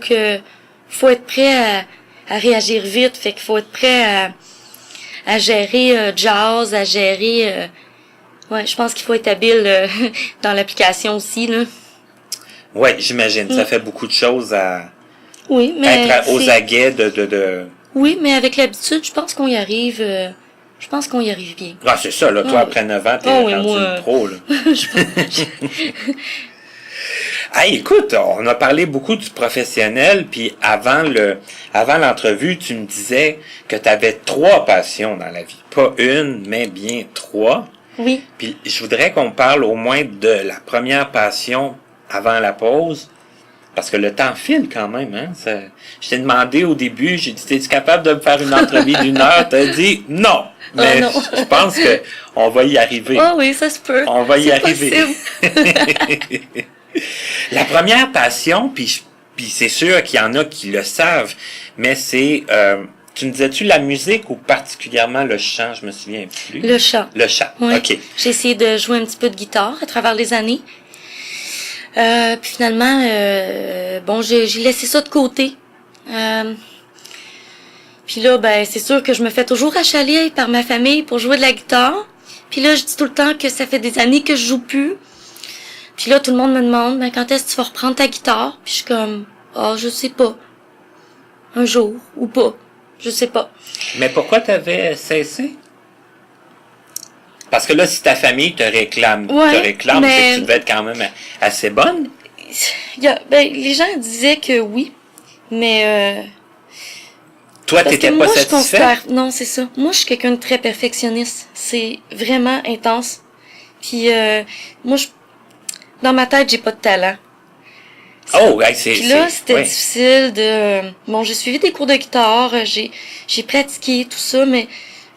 être prêt à réagir vite. Fait qu'il faut être prêt à gérer jazz, à gérer... ouais, je pense qu'il faut être habile dans l'application aussi, là. ouais, j'imagine. Ça fait beaucoup de choses à Oui, mais être aux aguets de. oui, mais avec l'habitude, je pense qu'on y arrive. Je pense qu'on y arrive bien. Ah, c'est ça, là. Toi, Ouais. après 9 ans, t'es Oh, oui, rendu moi, une pro, là. Je- Hey, écoute, on a parlé beaucoup du professionnel, puis avant l'entrevue, tu me disais que tu avais 3 passions dans la vie. Pas une, mais bien 3. oui. Puis je voudrais qu'on parle au moins de la première passion avant la pause, parce que le temps file quand même, hein. Je t'ai demandé au début, j'ai dit, es-tu capable de me faire une entrevue d'1 heure? T'as dit non. Mais non. je pense que on va y arriver. Oh oui, ça se peut. On va y C'est arriver. possible. La première passion, puis c'est sûr qu'il y en a qui le savent, mais c'est, tu me disais-tu la musique ou particulièrement le chant? Je me souviens plus. Le chant. Le chant, Ouais. OK. J'ai essayé de jouer un petit peu de guitare à travers les années. Puis finalement, bon, j'ai laissé ça de côté. Puis là, ben, c'est sûr que je me fais toujours achaler par ma famille pour jouer de la guitare. Puis là, je dis tout le temps que ça fait des années que je joue plus. Puis là, tout le monde me demande, ben, quand est-ce que tu vas reprendre ta guitare? Puis je suis comme, je sais pas. Un jour, ou pas. Je sais pas. Mais pourquoi t'avais cessé? Parce que là, si ta famille te réclame, Ouais, c'est que tu devais être quand même assez bonne. Les gens disaient que oui, mais Toi, parce t'étais que pas moi, satisfait? non, c'est ça. Moi, je suis quelqu'un de très perfectionniste. C'est vraiment intense. Puis moi, dans ma tête, j'ai pas de talent. Oh, hey, c'est... Puis là, c'était ouais. difficile de... Bon, j'ai suivi des cours de guitare, j'ai pratiqué tout ça, mais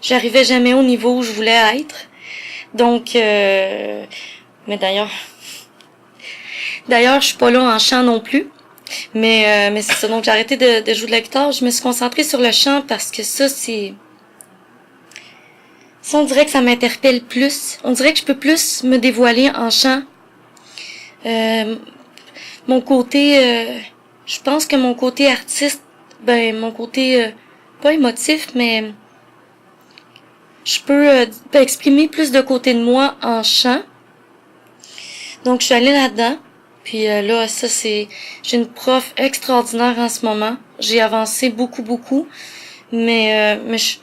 j'arrivais jamais au niveau où je voulais être. Donc, mais d'ailleurs, je suis pas là en chant non plus. Mais c'est ça. Donc, j'ai arrêté de jouer de la guitare. Je me suis concentrée sur le chant parce que ça, on dirait que ça m'interpelle plus. On dirait que je peux plus me dévoiler en chant. Mon côté, je pense que mon côté artiste, mon côté, pas émotif, mais je peux exprimer plus de côté de moi en chant. Donc, je suis allée là-dedans. Puis là, j'ai une prof extraordinaire en ce moment. J'ai avancé beaucoup, beaucoup. Mais je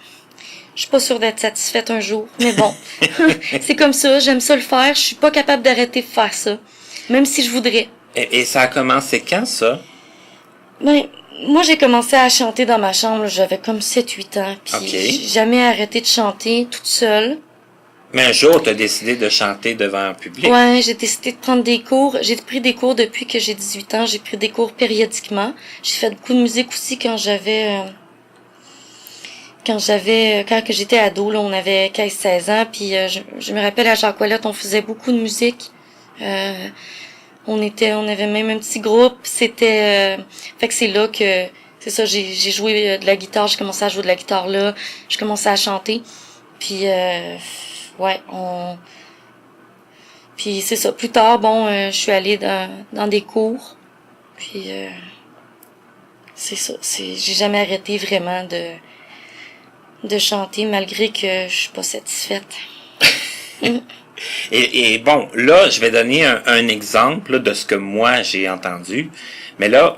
suis pas sûre d'être satisfaite un jour. Mais bon, c'est comme ça. J'aime ça le faire. Je suis pas capable d'arrêter de faire ça. Même si je voudrais. Et ça a commencé quand, ça? Moi, j'ai commencé à chanter dans ma chambre. J'avais comme 7-8 ans. Puis j'ai jamais arrêté de chanter toute seule. Mais un jour, tu as décidé de chanter devant un public. Ouais, j'ai décidé de prendre des cours. J'ai pris des cours depuis que j'ai 18 ans. J'ai pris des cours périodiquement. J'ai fait beaucoup de musique aussi quand que j'étais ado, là, on avait 15-16 ans. Puis je me rappelle à Jacques Ouellette, on faisait beaucoup de musique. On avait même un petit groupe. Fait que c'est là que, c'est ça, j'ai joué de la guitare. J'ai commencé à jouer de la guitare là. J'ai commencé à chanter. Puis ouais, puis c'est ça. Plus tard, je suis allée dans des cours. Puis c'est ça. J'ai jamais arrêté vraiment de chanter malgré que je suis pas satisfaite. Et bon, là, je vais donner un exemple là, de ce que moi j'ai entendu. Mais là,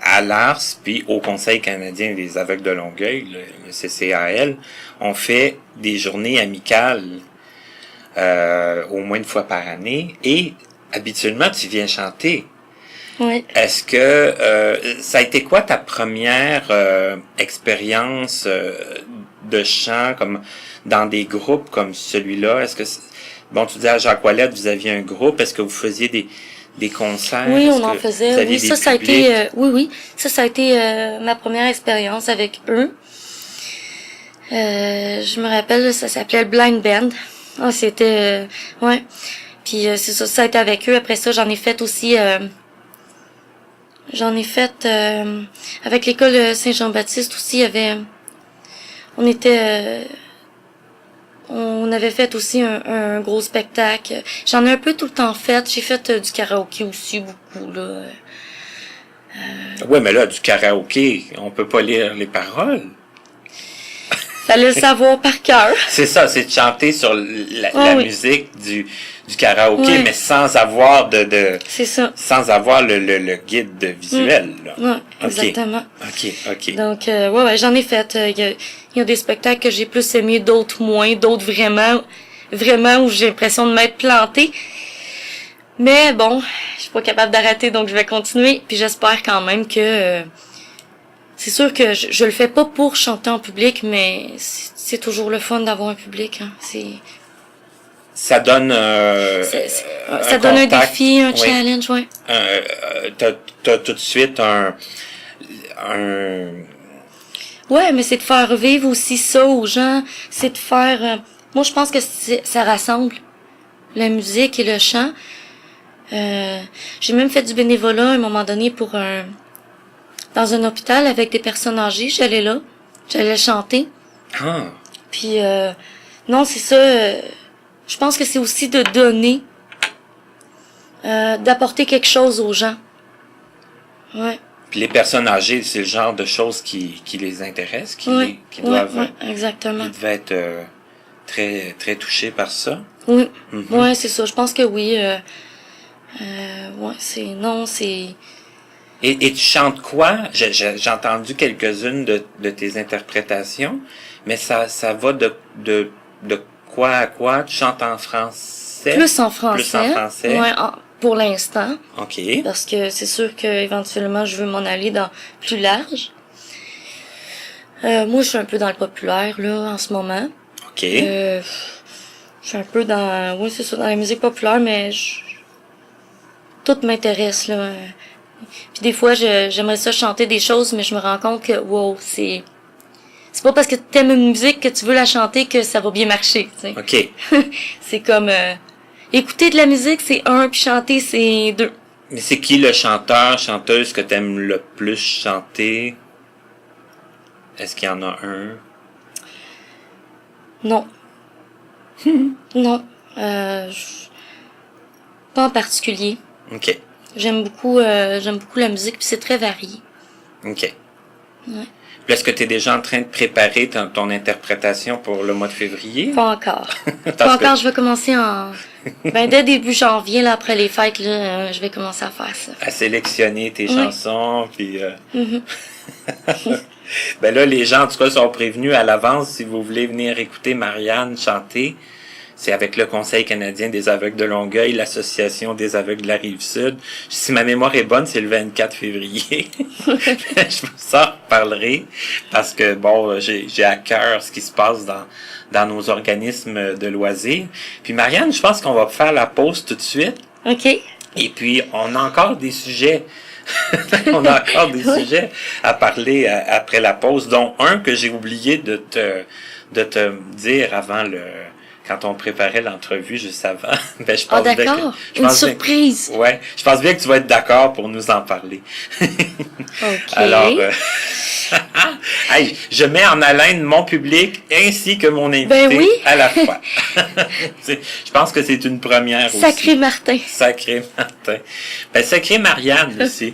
à l'ARS, puis au Conseil canadien des aveugles de Longueuil, le CCAL, on fait des journées amicales au moins une fois par année. Et habituellement, tu viens chanter. Oui. Est-ce que ça a été quoi ta première expérience de chant comme dans des groupes comme celui-là? Est-ce que bon, tu dis à Jacques Ouellette, vous aviez un groupe, est-ce que vous faisiez des concerts? Oui, on en faisait. Oui, ça a été ça a été ma première expérience avec eux. Je me rappelle, ça s'appelait le Blind Band. Ah, c'était... ouais. Puis c'est ça, ça a été avec eux. Après ça, j'en ai fait aussi... avec l'école Saint-Jean-Baptiste aussi, il y avait... on avait fait aussi un gros spectacle. J'en ai un peu tout le temps fait. J'ai fait du karaoké aussi, beaucoup, là. Oui, mais là, du karaoké, on peut pas lire les paroles. Fallait le savoir par cœur. C'est ça, c'est de chanter sur la musique du karaoké, mais sans avoir c'est ça. Sans avoir le guide visuel. Là. Ouais, exactement. OK. Donc, ouais, j'en ai fait. Il y a des spectacles que j'ai plus aimés, d'autres moins, d'autres vraiment où j'ai l'impression de m'être plantée. Mais bon, je suis pas capable d'arrêter, donc je vais continuer. Puis j'espère quand même que... c'est sûr que je le fais pas pour chanter en public, mais c'est toujours le fun d'avoir un public. Hein. Ça donne ça donne un défi, un challenge, ouais. T'as tout de suite un... Ouais, mais c'est de faire vivre aussi ça aux gens. C'est de faire... moi, je pense que ça rassemble la musique et le chant. J'ai même fait du bénévolat à un moment donné dans un hôpital avec des personnes âgées. J'allais chanter. Ah. Puis non, c'est ça. Je pense que c'est aussi de donner, d'apporter quelque chose aux gens. Ouais. Puis les personnes âgées, c'est le genre de choses qui les intéressent, qui doivent. Ouais, exactement. Ils devaient être très très touchés par ça. Oui. Mm-hmm. Ouais, c'est ça. Je pense que oui. Ouais, Et tu chantes quoi? J'ai entendu quelques-unes de tes interprétations, mais ça va de quoi à quoi? Tu chantes en français? Plus en français. Ouais, pour l'instant. OK. Parce que c'est sûr que éventuellement je veux m'en aller dans plus large. Moi, je suis un peu dans le populaire, là, en ce moment. OK. Je suis un peu dans la musique populaire, mais tout m'intéresse, là. Puis des fois, j'aimerais ça chanter des choses, mais je me rends compte que, wow, c'est pas parce que t'aimes une musique que tu veux la chanter que ça va bien marcher, tu sais. OK. C'est comme, écouter de la musique, c'est 1, puis chanter, c'est 2. Mais c'est qui le chanteur, chanteuse que t'aimes le plus chanter? Est-ce qu'il y en a un? Non. Non. Pas en particulier. OK. J'aime beaucoup la musique, puis c'est très varié. OK. Ouais. Puis est-ce que tu es déjà en train de préparer ton interprétation pour le mois de février? Pas encore. Pas encore, je vais commencer dès début janvier, là, après les fêtes, là, je vais commencer à faire ça. À sélectionner tes chansons, puis... Mm-hmm. Ben là, les gens, en tout cas, sont prévenus à l'avance si vous voulez venir écouter Marianne chanter. C'est avec le Conseil canadien des aveugles de Longueuil, l'Association des aveugles de la Rive-Sud. Si ma mémoire est bonne, c'est le 24 février. Je vous en reparlerai parce que, bon, j'ai à cœur ce qui se passe dans nos organismes de loisirs. Puis Marianne, je pense qu'on va faire la pause tout de suite. OK. Et puis, on a encore des sujets. On a encore des sujets à parler après la pause, dont un que j'ai oublié de te dire avant quand on préparait l'entrevue juste avant. Ben, je pense d'accord. Une surprise. Ouais. Je pense bien que tu vas être d'accord pour nous en parler. OK. Alors, hey, je mets en haleine mon public ainsi que mon invité à la fois. Je pense que c'est une première aussi. Sacré Martin. Sacré Martin. Ben, sacré Marianne aussi.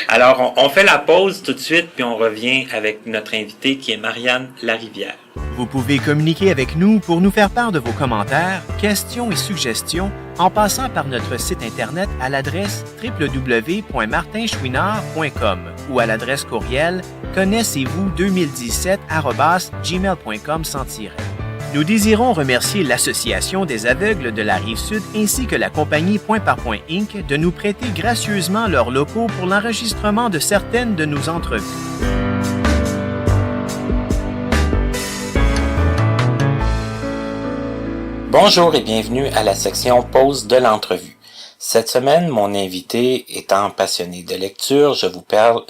Alors, on fait la pause tout de suite, puis on revient avec notre invité qui est Marianne Larivière. Vous pouvez communiquer avec nous pour nous faire part de vos commentaires, questions et suggestions en passant par notre site Internet à l'adresse www.martinchouinard.com ou à l'adresse courriel connaissez-vous2017@gmail.com sans tiret. Nous désirons remercier l'Association des aveugles de la Rive-Sud ainsi que la compagnie Point par Point Inc. de nous prêter gracieusement leurs locaux pour l'enregistrement de certaines de nos entrevues. Bonjour et bienvenue à la section pause de l'entrevue. Cette semaine, mon invité étant passionné de lecture, je vous parle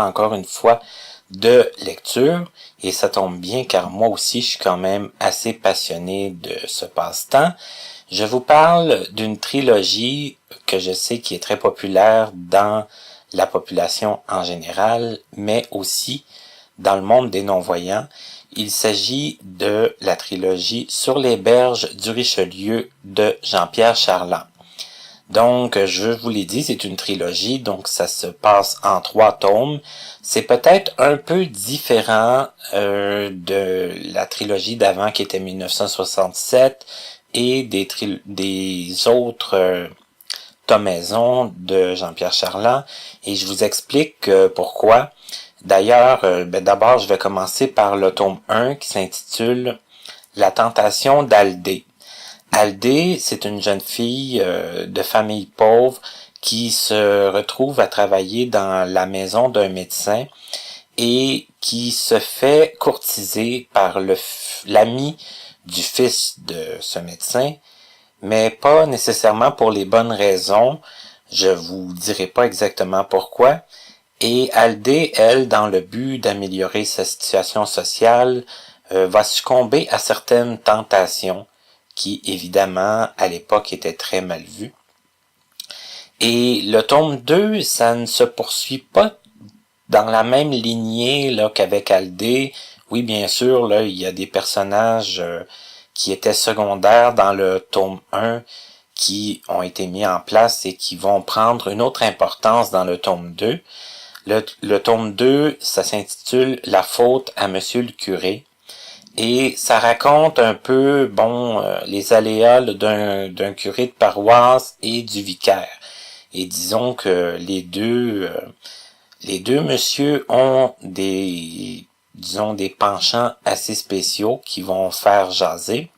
encore une fois de lecture, et ça tombe bien car moi aussi je suis quand même assez passionné de ce passe-temps. Je vous parle d'une trilogie que je sais qui est très populaire dans la population en général, mais aussi dans le monde des non-voyants. Il s'agit de la trilogie Sur les berges du Richelieu de Jean-Pierre Charland. Donc, je vous l'ai dit, c'est une trilogie, donc ça se passe en 3 tomes. C'est peut-être un peu différent de la trilogie d'avant qui était 1967 et des autres tomaisons de Jean-Pierre Charland. Et je vous explique pourquoi. D'ailleurs, d'abord, je vais commencer par le tome 1 qui s'intitule La tentation d'Aldée. Aldée, c'est une jeune fille de famille pauvre qui se retrouve à travailler dans la maison d'un médecin et qui se fait courtiser par l'ami du fils de ce médecin, mais pas nécessairement pour les bonnes raisons. Je vous dirai pas exactement pourquoi. Et Aldée, elle, dans le but d'améliorer sa situation sociale, va succomber à certaines tentations qui, évidemment, à l'époque, étaient très mal vues. Et le tome 2, ça ne se poursuit pas dans la même lignée là qu'avec Aldée. Oui, bien sûr, là, il y a des personnages qui étaient secondaires dans le tome 1 qui ont été mis en place et qui vont prendre une autre importance dans le tome 2. Le tome 2, ça s'intitule La faute à Monsieur le curé. Et ça raconte un peu, les aléas d'un curé de paroisse et du vicaire. Et disons que les deux messieurs ont des penchants assez spéciaux qui vont faire jaser.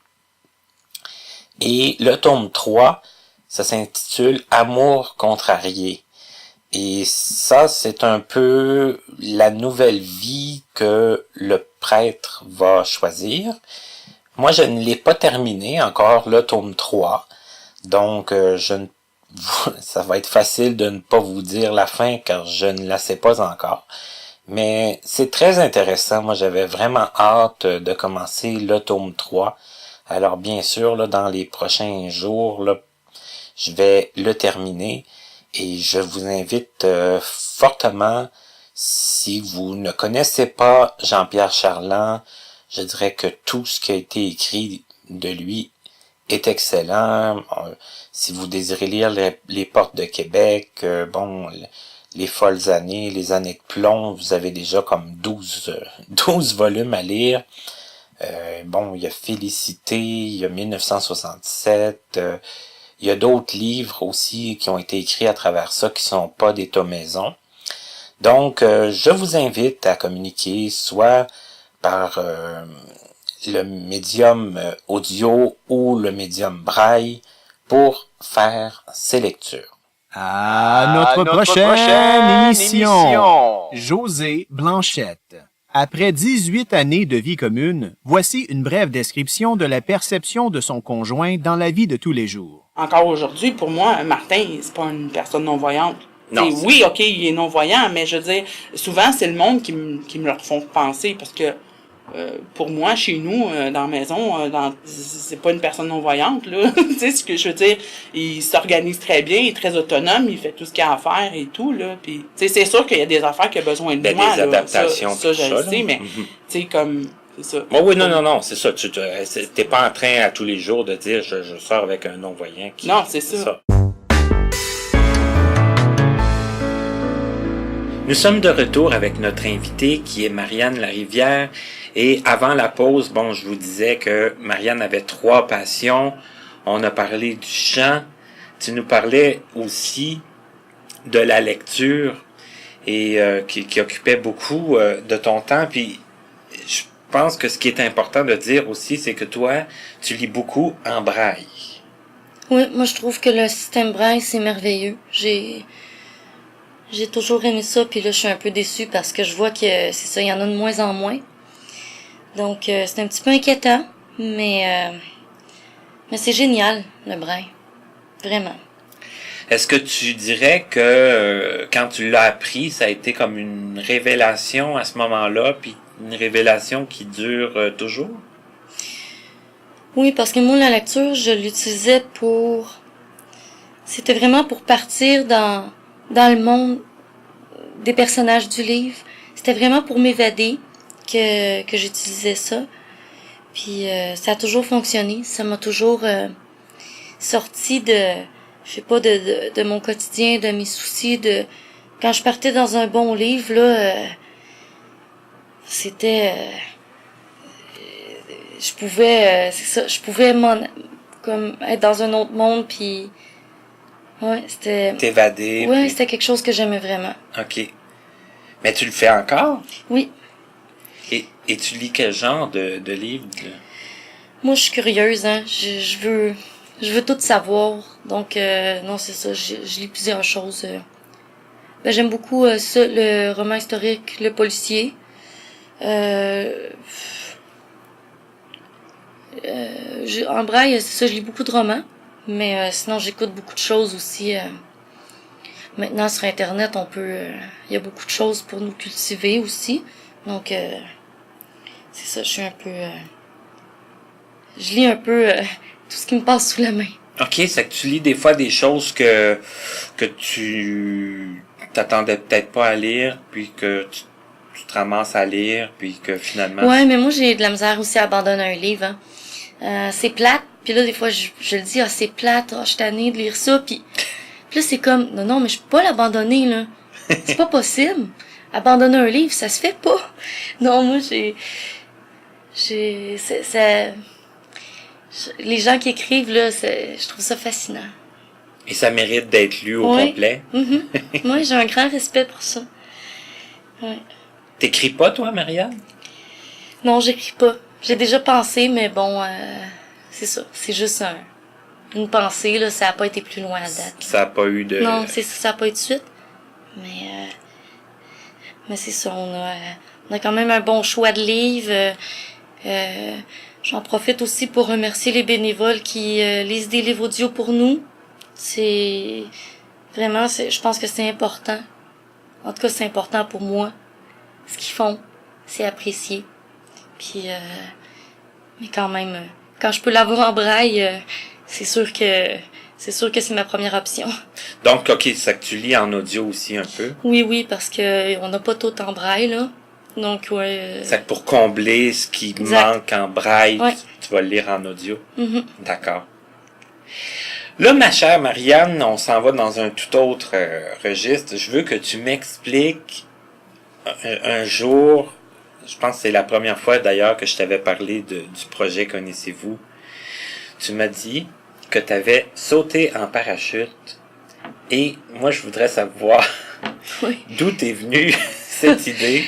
Et le tome 3, ça s'intitule Amour contrarié. Et ça, c'est un peu la nouvelle vie que le prêtre va choisir. Moi, je ne l'ai pas terminé encore, le tome 3. Donc, ça va être facile de ne pas vous dire la fin car je ne la sais pas encore. Mais c'est très intéressant. Moi, j'avais vraiment hâte de commencer le tome 3. Alors, bien sûr, là, dans les prochains jours, là, je vais le terminer. Et je vous invite fortement, si vous ne connaissez pas Jean-Pierre Charland, je dirais que tout ce qui a été écrit de lui est excellent. Si vous désirez lire les Portes de Québec, les folles années, les années de plomb, vous avez déjà comme 12 volumes à lire. Il y a Félicité, il y a 1967, il y a d'autres livres aussi qui ont été écrits à travers ça qui sont pas des tomaisons. Donc, je vous invite à communiquer soit par le médium audio ou le médium braille pour faire ces lectures. À notre prochaine émission! José Blanchette. Après 18 années de vie commune, voici une brève description de la perception de son conjoint dans la vie de tous les jours. Encore aujourd'hui, pour moi, Martin, c'est pas une personne non-voyante. Non, oui, OK, il est non-voyant, mais je veux dire, souvent, c'est le monde qui me le font penser, parce que pour moi, chez nous, dans la maison, c'est pas une personne non-voyante, là. Tu sais ce que je veux dire? Il s'organise très bien, il est très autonome, il fait tout ce qu'il a à faire et tout, là. Puis, tu sais, c'est sûr qu'il y a des affaires qu'il a besoin de moi, des adaptations, ça, je le sais, là. mais, tu sais, comme, c'est ça. Oui, non, c'est ça. T'es pas en train à tous les jours de dire je sors avec un non-voyant. Non, c'est ça. Nous sommes de retour avec notre invitée qui est Marianne Larivière. Et avant la pause, je vous disais que Marianne avait 3 passions. On a parlé du chant. Tu nous parlais aussi de la lecture et qui occupait beaucoup de ton temps. Puis je pense que ce qui est important de dire aussi, c'est que toi, tu lis beaucoup en braille. Oui, moi je trouve que le système braille, c'est merveilleux. J'ai toujours aimé ça, puis là je suis un peu déçue parce que je vois que c'est ça, il y en a de moins en moins. Donc c'est un petit peu inquiétant, mais c'est génial, le braille. Vraiment. Est-ce que tu dirais que quand tu l'as appris, ça a été comme une révélation à ce moment-là, puis une révélation qui dure toujours? Oui, parce que moi, la lecture, je l'utilisais pour... C'était vraiment pour partir dans le monde des personnages du livre. C'était vraiment pour m'évader que j'utilisais ça. Puis ça a toujours fonctionné. Ça m'a toujours sorti je sais pas, de mon quotidien, de mes soucis, quand je partais dans un bon livre, là, c'était... je pouvais, c'est ça, je pouvais comme être dans un autre monde, puis... Ouais, c'était... T'évader. Ouais, puis... c'était quelque chose que j'aimais vraiment. OK. Mais tu le fais encore? Oui. Et tu lis quel genre de livre? Moi, je suis curieuse, hein. Je veux tout savoir. Donc, non, c'est ça. Je lis plusieurs choses. Ben, j'aime beaucoup ça, le roman historique, le policier. En braille, c'est ça, je lis beaucoup de romans. Mais sinon, j'écoute beaucoup de choses aussi. Maintenant, sur Internet, il y a beaucoup de choses pour nous cultiver aussi. Donc, c'est ça, je suis un peu... je lis un peu tout ce qui me passe sous la main. OK, c'est que tu lis des fois des choses que tu t'attendais peut-être pas à lire, puis que tu te ramasses à lire, puis que finalement... Ouais, mais moi, j'ai de la misère aussi à abandonner un livre. Hein. C'est plate, puis là, des fois, je le dis, c'est plate, je suis tannée de lire ça, puis là, c'est comme, non, mais je peux pas l'abandonner, là. C'est pas possible. Abandonner un livre, ça se fait pas. Non, moi, les gens qui écrivent, là, je trouve ça fascinant. Et ça mérite d'être lu au complet. Mm-hmm. Moi, j'ai un grand respect pour ça. Ouais. T'écris pas, toi, Marianne? Non, j'écris pas. J'ai déjà pensé, mais bon, c'est ça. C'est juste une pensée, là. Ça a pas été plus loin à date. Ça a pas eu de... Non, ça a pas eu de suite. Mais c'est ça, on a quand même un bon choix de livres. J'en profite aussi pour remercier les bénévoles qui lisent des livres audio pour nous. C'est vraiment, je pense que c'est important. En tout cas, c'est important pour moi. Ce qu'ils font, c'est apprécié. Puis, mais quand même, quand je peux l'avoir en braille, c'est sûr que c'est ma première option. Donc, OK, c'est ça que tu lis en audio aussi un peu. Oui, parce que on n'a pas tout en braille, là. Donc, ouais. C'est que pour combler ce qui manque en braille, ouais. tu vas le lire en audio. Mm-hmm. D'accord. Là, ma chère Marianne, on s'en va dans un tout autre registre. Je veux que tu m'expliques un jour, je pense que c'est la première fois d'ailleurs que je t'avais parlé du projet Connaissez-vous. Tu m'as dit que tu avais sauté en parachute et moi, je voudrais savoir d'où t'es venue cette idée.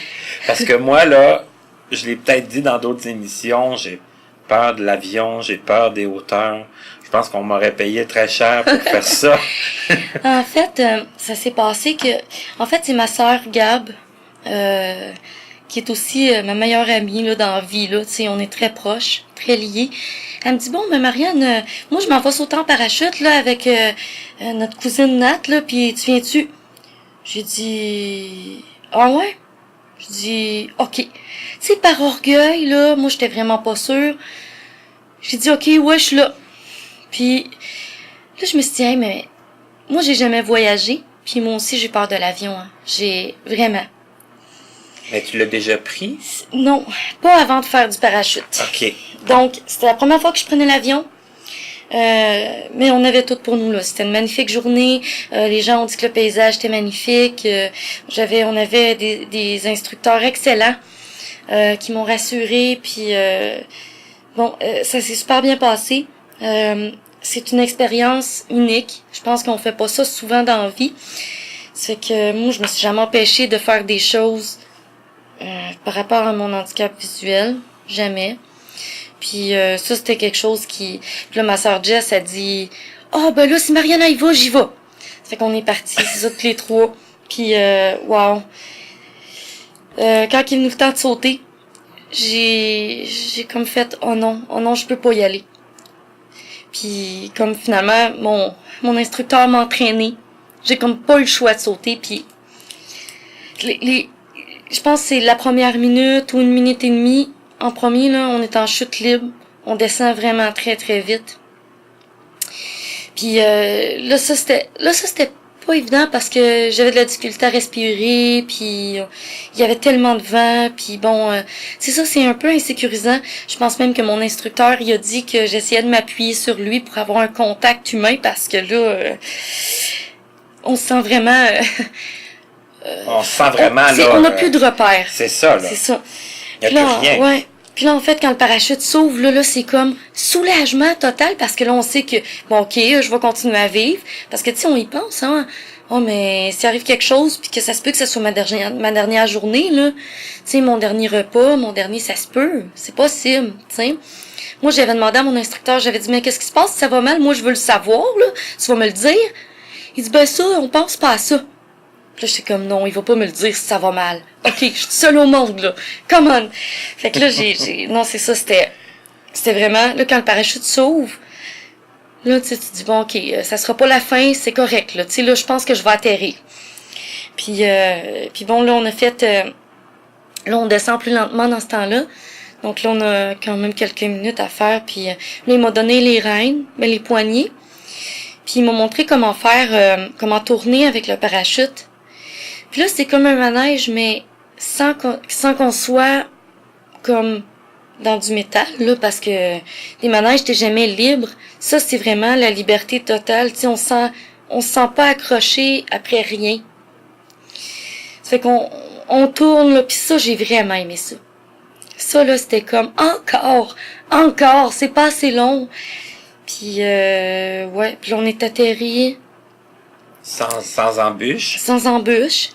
Parce que moi, là, je l'ai peut-être dit dans d'autres émissions, j'ai peur de l'avion, j'ai peur des hauteurs. Je pense qu'on m'aurait payé très cher pour faire ça. En fait, ça s'est passé que... En fait, c'est ma sœur Gab, qui est aussi ma meilleure amie là, dans la vie. Là, on est très proches, très liés. Elle me dit, bon, mais Marianne, moi, je m'en vais sauter en parachute là avec notre cousine Nat, là, puis tu viens-tu? J'ai dit, ah ouais? Je dis, OK. Tu sais, par orgueil, là, moi, j'étais vraiment pas sûre. J'ai dit, OK, ouais, je suis là. Puis, là, je me suis dit, hey, mais moi, j'ai jamais voyagé. Puis moi aussi, j'ai peur de l'avion. Hein. J'ai vraiment. Mais tu l'as déjà pris? Non, pas avant de faire du parachute. OK. Donc, c'était la première fois que je prenais l'avion. Mais on avait tout pour nous là. C'était une magnifique journée. Les gens ont dit que le paysage était magnifique. On avait des instructeurs excellents qui m'ont rassurée. Puis ça s'est super bien passé. C'est une expérience unique. Je pense qu'on fait pas ça souvent dans la vie. C'est que moi, je me suis jamais empêchée de faire des choses par rapport à mon handicap visuel. Jamais. Puis ça, c'était quelque chose qui... Puis là, ma sœur Jess a dit « Ah, ben là, si Marianne y va, j'y vais. » Ça fait qu'on est partis, c'est ça, tous les trois. Puis, wow. Quand il est venu le temps de sauter, j'ai comme fait « Oh non, je peux pas y aller. » Puis comme finalement, mon instructeur m'a entraîné. J'ai comme pas eu le choix de sauter. Puis je pense que c'est la première minute ou 1 minute et demie. En premier, là, on est en chute libre. On descend vraiment très, très vite. Puis là, ça, c'était pas évident parce que j'avais de la difficulté à respirer, puis il y avait tellement de vent, puis bon, c'est ça, c'est un peu insécurisant. Je pense même que mon instructeur, il a dit que j'essayais de m'appuyer sur lui pour avoir un contact humain parce que là, on se sent vraiment... on se sent vraiment, on n'a plus de repères. C'est ça, là. C'est ça. Il n'y a plus rien. Ouais. Puis là, en fait, quand le parachute s'ouvre, là, c'est comme soulagement total parce que là, on sait que, bon, OK, je vais continuer à vivre. Parce que, tu sais, on y pense, hein. Oh, mais s'il arrive quelque chose, puis que ça se peut que ça soit ma dernière journée, là. Tu sais, mon dernier repas, ça se peut. C'est possible, tu sais. Moi, j'avais demandé à mon instructeur, j'avais dit, mais qu'est-ce qui se passe si ça va mal? Moi, je veux le savoir, là. Tu vas me le dire. Il dit, ben ça, on pense pas à ça. Puis là, j'étais comme, non, il va pas me le dire si ça va mal. OK, je suis seule au monde, là. Come on. Fait que là, non, c'est ça, c'était vraiment, là, quand le parachute s'ouvre, là, tu dis, bon, OK, ça sera pas la fin, c'est correct, là. Tu sais, là, je pense que je vais atterrir. Puis bon, là, on a fait, là, on descend plus lentement dans ce temps-là. Donc là, on a quand même quelques minutes à faire. Puis là, il m'a donné les rênes, mais les poignées. Puis il m'a montré comment faire, comment tourner avec le parachute. Puis là, c'est comme un manège, mais sans qu'on soit comme dans du métal, là, parce que les manèges, t'es jamais libre. Ça, c'est vraiment la liberté totale. Tu sais, on se sent pas accroché après rien. Ça fait qu'on tourne, là, puis ça, j'ai vraiment aimé ça. Ça, là, c'était comme, encore, c'est pas assez long. Puis, ouais, puis là, on est atterri. Sans embûche. Sans embûche.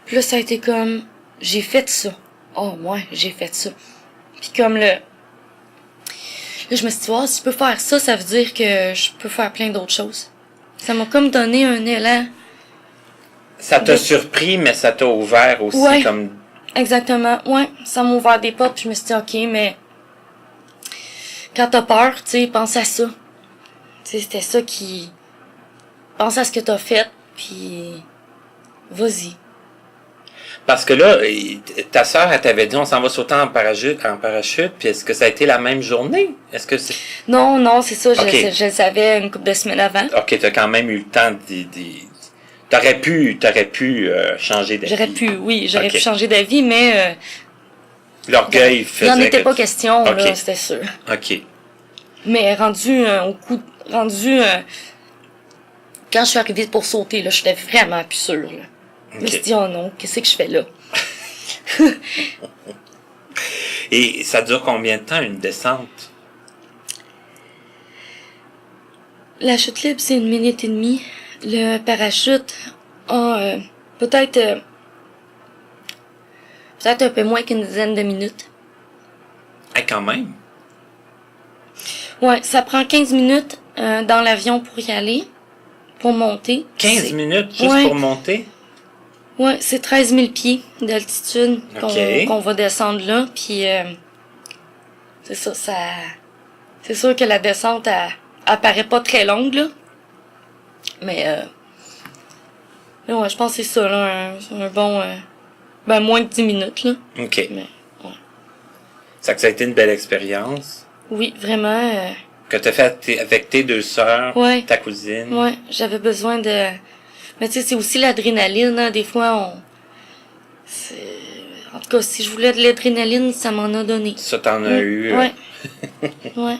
Puis là, ça a été comme, j'ai fait ça. Oh, ouais, j'ai fait ça. Puis comme là, je me suis dit, si je peux faire ça, ça veut dire que je peux faire plein d'autres choses. Ça m'a comme donné un élan. Ça t'a surpris, mais ça t'a ouvert aussi, ouais, comme... Exactement, ouais. Ça m'a ouvert des portes, puis je me suis dit, OK, mais quand t'as peur, tu sais, pense à ça. Tu sais, c'était ça qui... Pense à ce que t'as fait, puis vas-y. Parce que là, ta sœur, elle t'avait dit, on s'en va sauter en parachute, puis est-ce que ça a été la même journée? Est-ce que c'est... Non, c'est ça, okay. Je le savais une couple de semaines avant. OK, t'as quand même eu le temps T'aurais pu changer d'avis. J'aurais pu changer d'avis, mais... l'orgueil faisait... Il n'en était pas question, okay. Là, c'était sûr. OK. Mais rendu quand je suis arrivée pour sauter, là, j'étais vraiment plus sûre, là. Je me suis dit, oh non, qu'est-ce que je fais là? Et ça dure combien de temps, une descente? La chute libre, c'est 1 minute et demie. Le parachute a peut-être un peu moins qu'une dizaine de minutes. Ah, quand même. Ouais, ça prend 15 minutes dans l'avion pour y aller, pour monter. 15 minutes juste pour monter? Ouais, c'est 13 000 pieds d'altitude qu'on va descendre là. Puis c'est ça, c'est sûr que la descente, elle paraît pas très longue, là. Mais ouais, je pense que c'est ça, là, un bon... moins de 10 minutes, là. OK. Mais, ouais. Ça a été une belle expérience. Oui, vraiment. Que t'as fait avec tes deux sœurs, ta cousine. Ouais, j'avais besoin de... Mais tu sais, c'est aussi l'adrénaline, hein. Des fois, en tout cas, si je voulais de l'adrénaline, ça m'en a donné. Ça t'en a eu. Ouais. Ouais.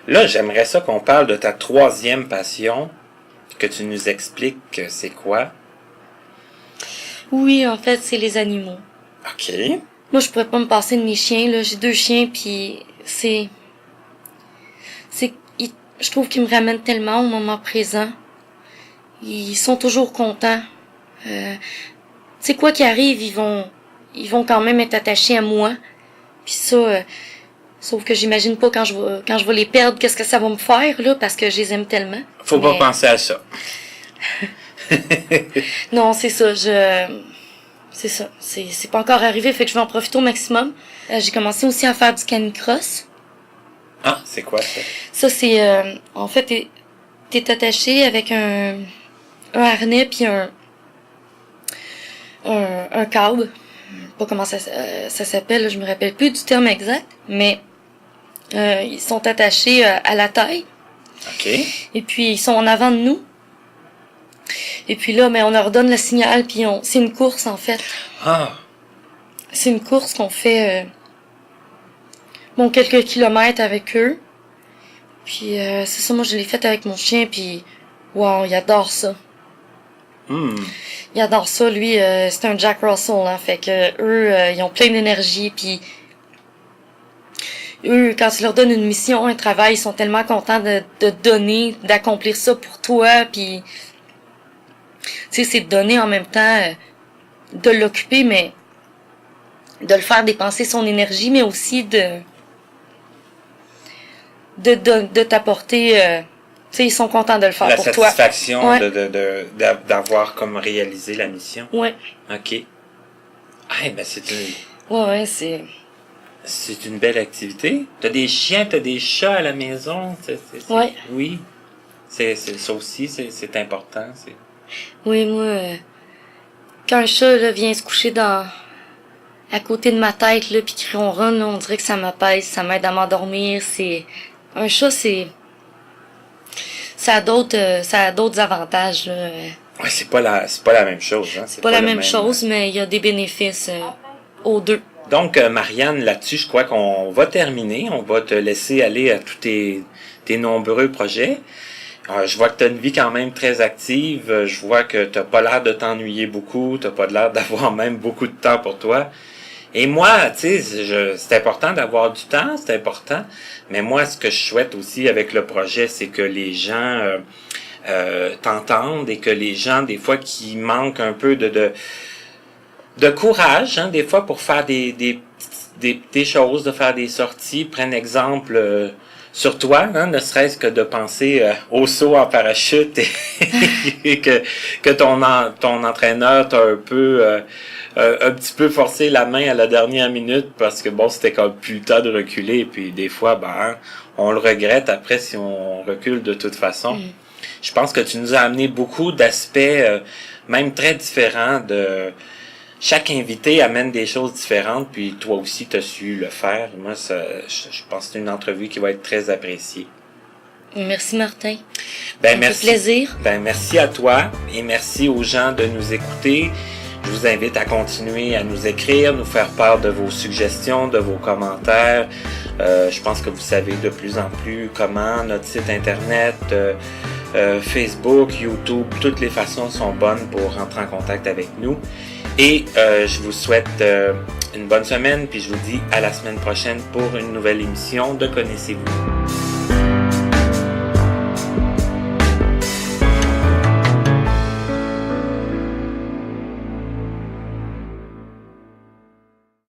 Là, j'aimerais ça qu'on parle de ta troisième passion, que tu nous expliques c'est quoi. Oui, en fait, c'est les animaux. OK. Moi, je pourrais pas me passer de mes chiens, là. J'ai 2 chiens, puis je trouve qu'ils me ramènent tellement au moment présent. Ils sont toujours contents. Tu sais, quoi qu'il arrive, ils vont quand même être attachés à moi. Puis ça, sauf que j'imagine pas quand je vais les perdre, qu'est-ce que ça va me faire, là, parce que je les aime tellement. Faut pas penser à ça. Non, c'est ça, c'est ça. C'est pas encore arrivé, fait que je vais en profiter au maximum. J'ai commencé aussi à faire du canicross. Ah, c'est quoi ça? Ça, c'est... en fait, t'es attaché avec un harnais puis un câble. Pas comment ça s'appelle, là, je me rappelle plus du terme exact, mais ils sont attachés à la taille. OK. Et puis, ils sont en avant de nous. Et puis là, on leur donne le signal, puis c'est une course, en fait. Ah, C'est une course qu'on fait, quelques kilomètres avec eux. Puis, c'est ça, moi, je l'ai faite avec mon chien, puis, wow, il adore ça. Il adore ça, lui, c'est un Jack Russell, hein, fait que eux, ils ont plein d'énergie, puis eux, quand tu leur donnes une mission, un travail, ils sont tellement contents de donner, d'accomplir ça pour toi, puis tu sais, c'est de donner en même temps, de l'occuper, mais de le faire dépenser son énergie, mais aussi de t'apporter, tu sais, ils sont contents de le faire la pour toi. satisfaction Ouais. d'avoir comme réalisé la mission. Ouais. OK. Ah, ben Ouais, c'est... c'est une belle activité. T'as des chiens, t'as des chats à la maison. Ouais. Oui. Ça aussi, c'est important. Oui, moi, quand un chat là, vient se coucher à côté de ma tête, là, pis qui ronronne, là, on dirait que ça m'apaise, ça m'aide à m'endormir. Un chat, ça a d'autres avantages, là. Ouais, c'est pas la même chose. Hein? C'est pas la même chose, mais il y a des bénéfices aux deux. Donc, Marianne, là-dessus, je crois qu'on va terminer. On va te laisser aller à tous tes nombreux projets. Je vois que tu as une vie quand même très active. Je vois que tu n'as pas l'air de t'ennuyer beaucoup. Tu n'as pas l'air d'avoir même beaucoup de temps pour toi. Et moi, tu sais, c'est important d'avoir du temps, c'est important. Mais moi, ce que je souhaite aussi avec le projet, c'est que les gens t'entendent et que les gens, des fois, qui manquent un peu de courage, hein, des fois, pour faire des choses, de faire des sorties, prennent exemple sur toi, hein, ne serait-ce que de penser au saut en parachute et que ton entraîneur t'a un petit peu forcé la main à la dernière minute parce que bon, c'était comme plus le temps de reculer et puis des fois, on le regrette après si on recule de toute façon. Je pense que tu nous as amené beaucoup d'aspects, même très différents de... Chaque invité amène des choses différentes, puis toi aussi, tu as su le faire. Moi, je pense que c'est une entrevue qui va être très appréciée. Merci, Martin. Ben, ça merci. fait plaisir. Ben, merci à toi et merci aux gens de nous écouter. Je vous invite à continuer à nous écrire, nous faire part de vos suggestions, de vos commentaires. Je pense que vous savez de plus en plus comment notre site internet, Facebook, YouTube, toutes les façons sont bonnes pour rentrer en contact avec nous. Et je vous souhaite une bonne semaine, puis je vous dis à la semaine prochaine pour une nouvelle émission de Connaissez-vous.